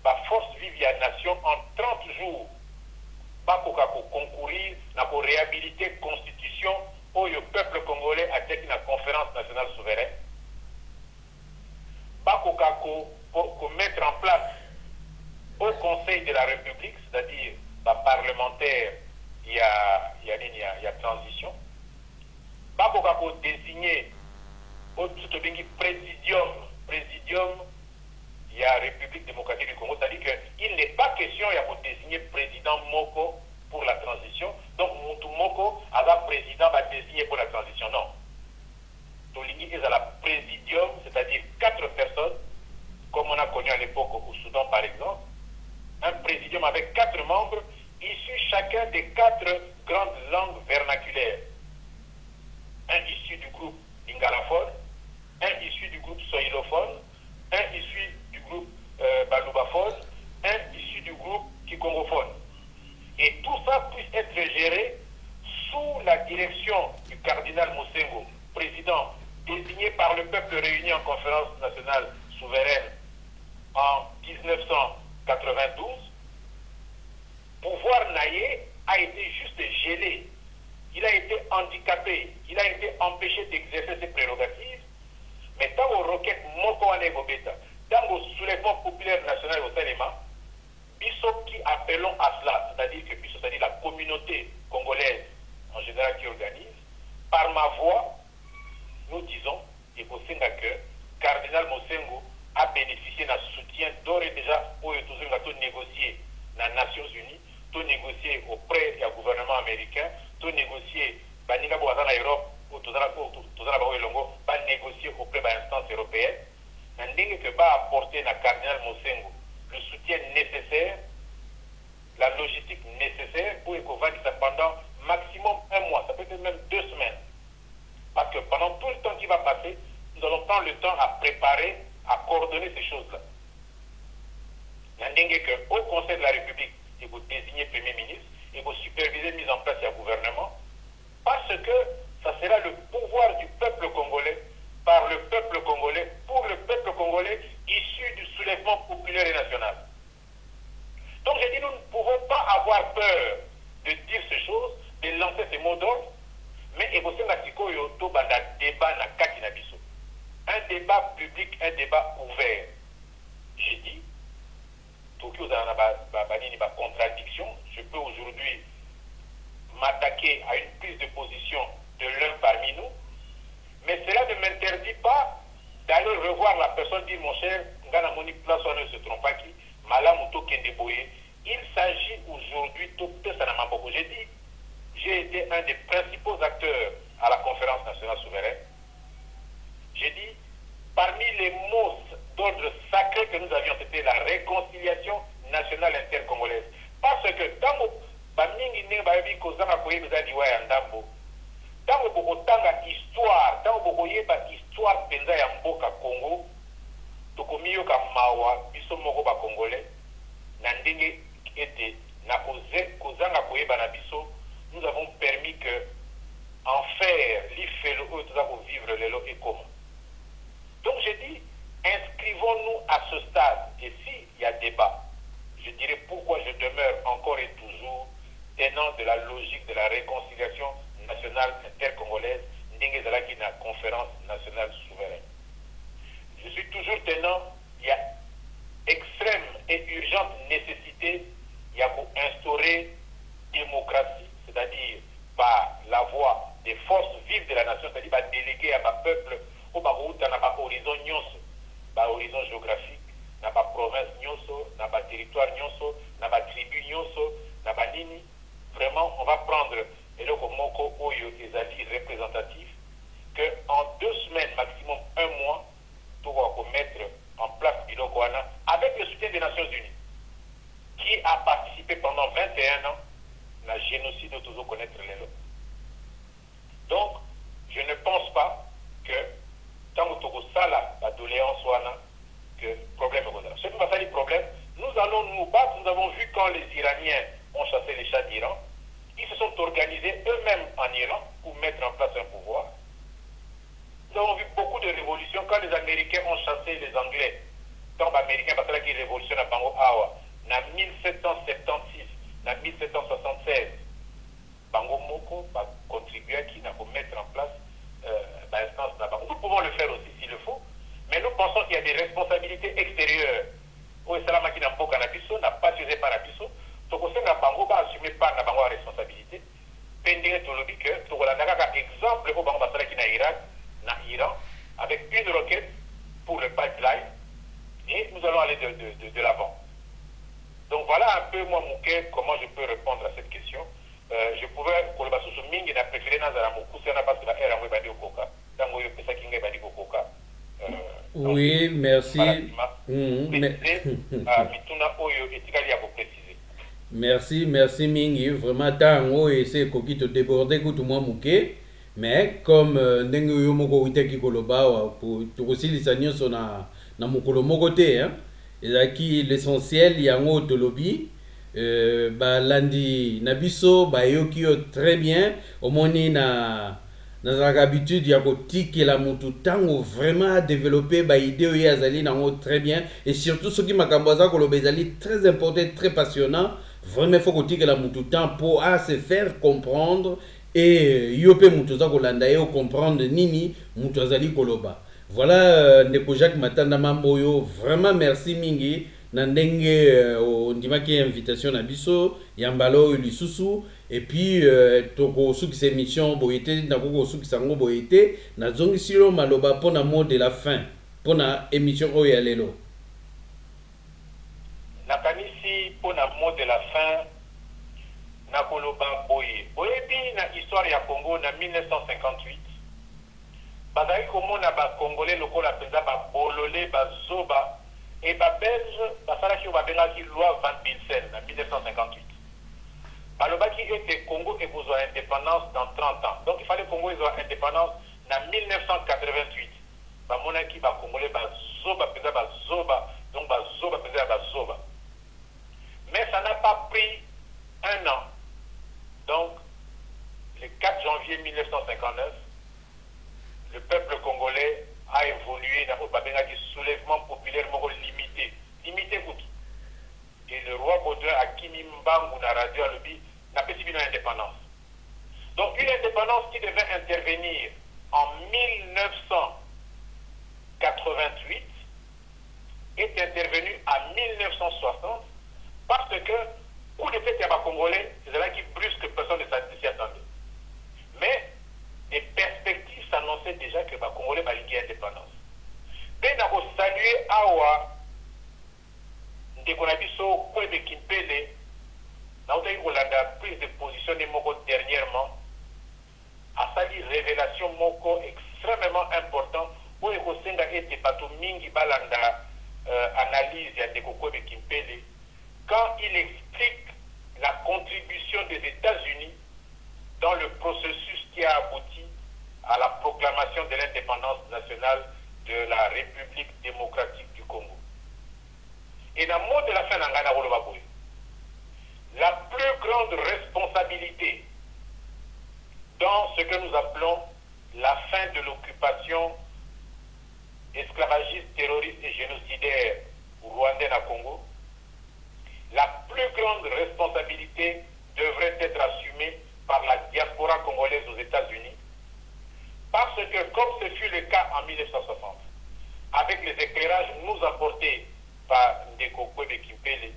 la force vive la nation en 30 jours pas pour concourir pour réhabiliter la constitution où le peuple congolais a été la conférence nationale souveraine pas pour mettre en place au Conseil de la République, c'est-à-dire parlementaire, il y a transition pas pour désigner au présidium, il y a République démocratique du Congo, c'est-à-dire qu'il n'est pas question de désigner président Moko pour la transition, donc Moutou Moko a la président va désigner pour la transition, non. Tolingi est à la présidium, c'est-à-dire 4 personnes, comme on a connu à l'époque au Soudan par exemple, un présidium avec 4 membres, issus chacun des 4 grandes langues vernaculaires. Un issu du groupe Lingala Ford, conférence nationale souveraine en 1992, pouvoir naïe a été juste gelé. Il a été handicapé, il a été empêché d'exercer ses prérogatives. Mais dans vos requêtes Mokoane Gobeta, dans vos soulèvements populaires nationaux au Salema, Bissot qui appelons à cela, c'est-à-dire que Bissot, c'est-à-dire la communauté congolaise en général qui organise, par ma voix, nous disons, et au Sénat que Cardinal Mosengo a bénéficié d'un soutien d'ores et déjà pour négocier dans les Nations Unies, tout négocier auprès du gouvernement américain, tout négocier Baninga Boazan en Europe, ou tout ça négocier auprès de l'instance européenne. N'indéniable que va apporter à Cardinal Mosengo le soutien nécessaire, la logistique nécessaire pour que ça pendant maximum un mois, ça peut être même 2 semaines. Parce que pendant tout le temps qui va passer, nous allons prendre le temps à préparer, à coordonner ces choses-là. N'indéniable qu'au Conseil de la République, il faut désigner Premier ministre, il faut superviser la mise en place du gouvernement, parce que ça sera le pouvoir du peuple congolais, par le peuple congolais, pour le peuple congolais, issu du soulèvement populaire et national. Donc j'ai dit, nous ne pouvons pas avoir peur de dire ces choses, de lancer ces mots d'ordre, mais il faut que un débat public, un débat ouvert. J'ai dit, Tokyo dans la contradiction, je peux aujourd'hui m'attaquer à une prise de position de l'un parmi nous, mais cela ne m'interdit pas d'aller revoir la personne, dire mon cher, Ngana Monique Place, on ne se trompe pas qui, Malamuto Kendeboye. Il s'agit aujourd'hui, j'ai dit, j'ai été un des principaux acteurs à la conférence nationale souveraine. J'ai dit, parmi les mots d'ordre sacré que nous avions, c'était la réconciliation nationale intercongolaise. Parce que dans histoire, dans histoire penza ya mboka Congo, tokomiyo ka mawa biso moko ba congolais na ndenge ete na kozanga koyeba na biso, nous avons permis que en faire l'ifelo eux tout vivre lelo et comment. Donc j'ai dit, inscrivons-nous à ce stade, et s'il y a débat, je dirais pourquoi je demeure encore et toujours tenant de la logique de la réconciliation nationale intercongolaise, ndenge zalaki na conférence nationale souveraine. Je suis toujours tenant, il y a extrême et urgente nécessité, il y a pour instaurer démocratie, c'est-à-dire par la voix des forces vives de la nation, c'est-à-dire par déléguer à ma peuple, au Barout, à ma horizon nyonso, par horizon géographique, na ma province nyonso, na ma territoire nyonso, na ma tribu nyonso, na ma nini. Vraiment, on va prendre et le Moko Oyo des avis représentatifs que en 2 semaines, maximum 1 mois, tout va mettre en place Bilokwana avec le soutien des Nations Unies, qui a participé pendant 21 ans à la génocide de toujours connaître les lots. Donc, je ne pense pas que tant que Togo Sala, la doléance soit que problème est là. Ce qui va faire les problèmes, nous allons nous battre. Nous avons vu quand les Iraniens ont chassé les chats d'Iran, ils se sont organisés eux-mêmes en Iran pour mettre en place un pouvoir. Nous avons vu beaucoup de révolutions quand les Américains ont chassé les Anglais. Quand les Américains, parce que la révolution à Bango Awa, en 1776, en 1776, Bango Moko va contribuer à qui n'a pas mettre en place l'instance de Bango. Nous pouvons le faire aussi s'il le faut, mais nous pensons qu'il y a des responsabilités extérieures. Au Salama qui n'a pas canabiso, n'a pas tiré par Abiso, donc au sein de Bango va assumer par la Bango responsabilité. Pending tout le dit que tout le exemple au Bango Basala qui n'a Irak, n'a Iran, avec une roquette pour le pipeline, et nous allons aller de l'avant. Donc voilà un peu moi Mouké, comment je peux répondre à cette question. Je pouvais Kolobasu Mingi n'a préféré Nazara Moukou, c'est parce que la R a Badi Okoka, dans le Pesa Kinga Badi Okoka. Oui, merci. Merci, merci Mingi. Vraiment, tango et c'est qui te déborder que tout le monde mouké. Mais comme ndenge yo moko witeki koloba pour aussi les agneaux sont na mokolo moko te hein. Et l'essentiel yango tolobi ba landi na biso ba yoki très bien au moni na nazalaka habitude ya kotikela mutu tango vraiment développer ba idée oyo azali nango très bien et surtout soki makambo aza koloba ezali très important, très passionnant. Vraiment faut kotikela mutu temps pour se faire comprendre et yo pe mutu za kolanda yo comprendre nini mutu azali koloba. Voilà ndeko Jacques Matanda Mamboyo, vraiment merci mingi na ndenge ondimaki invitation na biso yambalo lisusu et puis toko suki émission boyete na koko suki sango boyete na zongisilo maloba pona mot de la fin pona émission oyo ya lelo na kanisi pona mot de la fin na koloba boye oyebi na histoire ya Congo na 1958 bazali komona ba congolais lokola penza ba bololé ba zoba et ba belge basalaki babengaki loi Van Bilsen en 1958. Balobaki était Congo et vous aurez indépendance dans 30 ans. Donc il fallait Congo ils aient indépendance en 1988. Ba monaki ba congolais ba zoba pesa ba zoba donc ba zoba pesa ba zoba. Mais ça n'a pas pris un an. Donc le 4 janvier 1959 le peuple congolais a évolué dans le soulèvement populaire limité. Limité pour tout. Et le roi Baudouin a Kimi Mbangu na radio Alobi n'a pas suivi l'indépendance. Donc une indépendance qui devait intervenir en 1988 est intervenue en 1960 parce que coup de tête à Congolais, c'est là qui brusque personne ne s'y attendait. Mais les perspectives s'annonçaient déjà que les Congolais allaient gagner l'indépendance. Mais nous avons salué Awa, Ndekonabiso, Kwebe Kimpele, nous avons eu la prise de position de Moko dernièrement, à sa révélation Moko extrêmement importante, où il y a été Mingi Balanda analyse de Kwebe Kimpele, quand il explique la contribution des États-Unis dans le processus qui a abouti à la proclamation de l'indépendance nationale de la République démocratique du Congo. Et dans le mot de la fin, la plus grande responsabilité dans ce que nous appelons la fin de l'occupation esclavagiste, terroriste et génocidaire rwandaise à Congo, la plus grande responsabilité devrait être assumée par la diaspora congolaise aux États-Unis, parce que comme ce fut le cas en 1960, avec les éclairages nous apportés par Ndeko Kwebe Kimpele,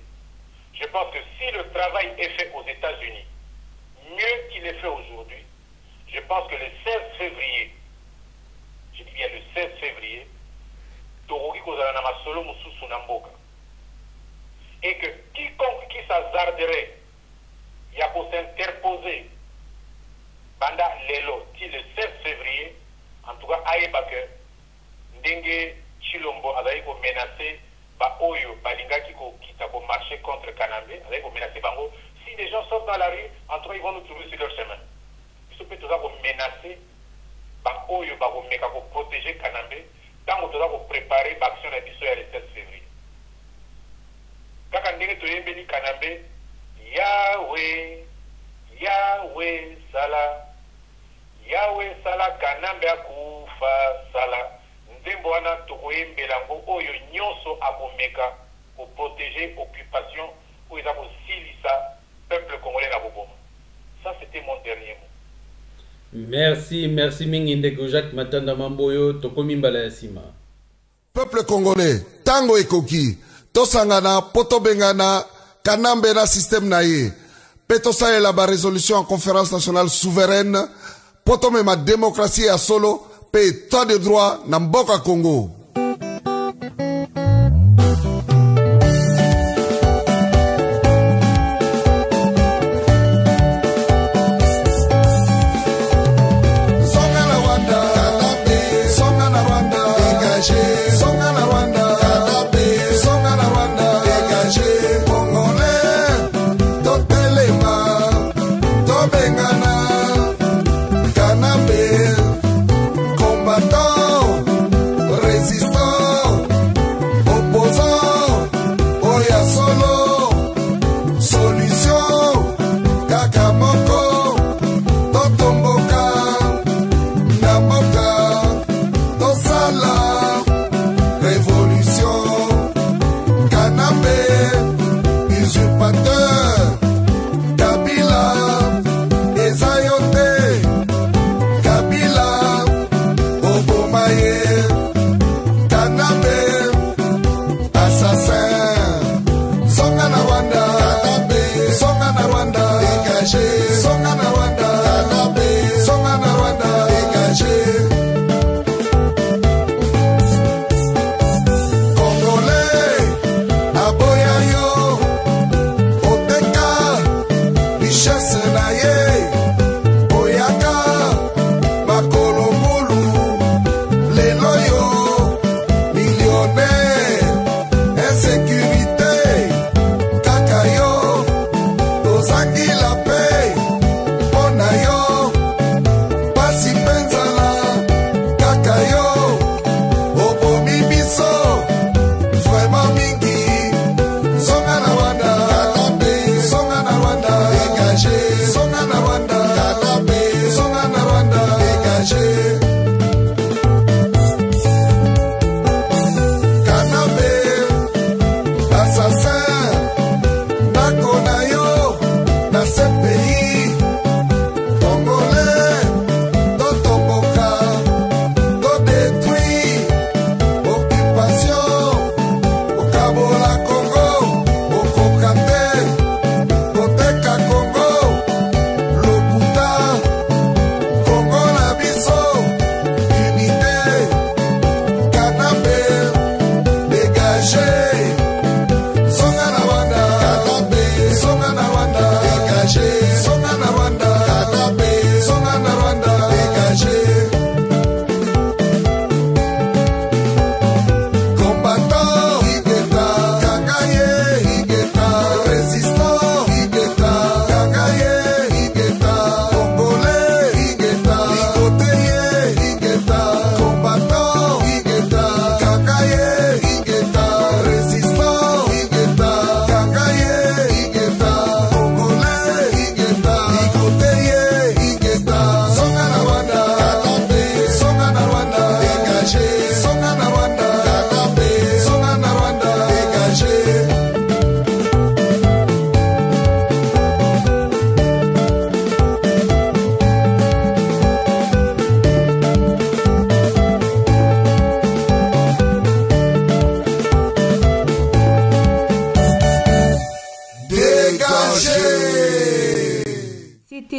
je pense que si le travail est fait aux États-Unis, mieux qu'il est fait aujourd'hui, je pense que le 16 février, je dis bien le 16 février, Toroki Kozalana Solo Mususu Namboka, et que quiconque qui s'hasarderait, il y a pour s'interposer Banda Lelo, qui le 16 février, en tout cas, Aïeba que Ndenge Chilombo a menacé Oyo, Balinga qui a marché contre Kanambe, a menacé Bango. Si les gens sortent dans la rue, en tout cas, ils vont nous trouver sur leur chemin. Ils sont peut-être menacés Oyo, pour protéger Kanambe, tant qu'on doit préparer l'action de le 16 février. Quand on dit Kanambe, Yahweh, Yahweh, Salah. Yahweh sala Kanambe akufa sala ndembo wana tokoyembe lango oyo nyonso akomeka pour protéger occupation ou ils ont silisa peuple congolais na boboma. Ça c'était mon dernier mot. Merci mingi Ndeko Jacques Matanda Mamboyo tokomi mbala ya sima. Peuple congolais tango ekoki tosangana potobengana Kanambe na système na ye petosa la ba résolution en conférence nationale souveraine Potome ma démocratie à solo, paix état de droit, Namboka Congo.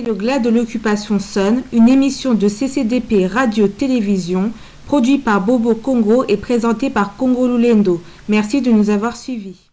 Le Glas de l'Occupation sonne, une émission de CCDP Radio-Télévision, produit par Bobo Congo et présenté par Congo Lulendo. Merci de nous avoir suivis.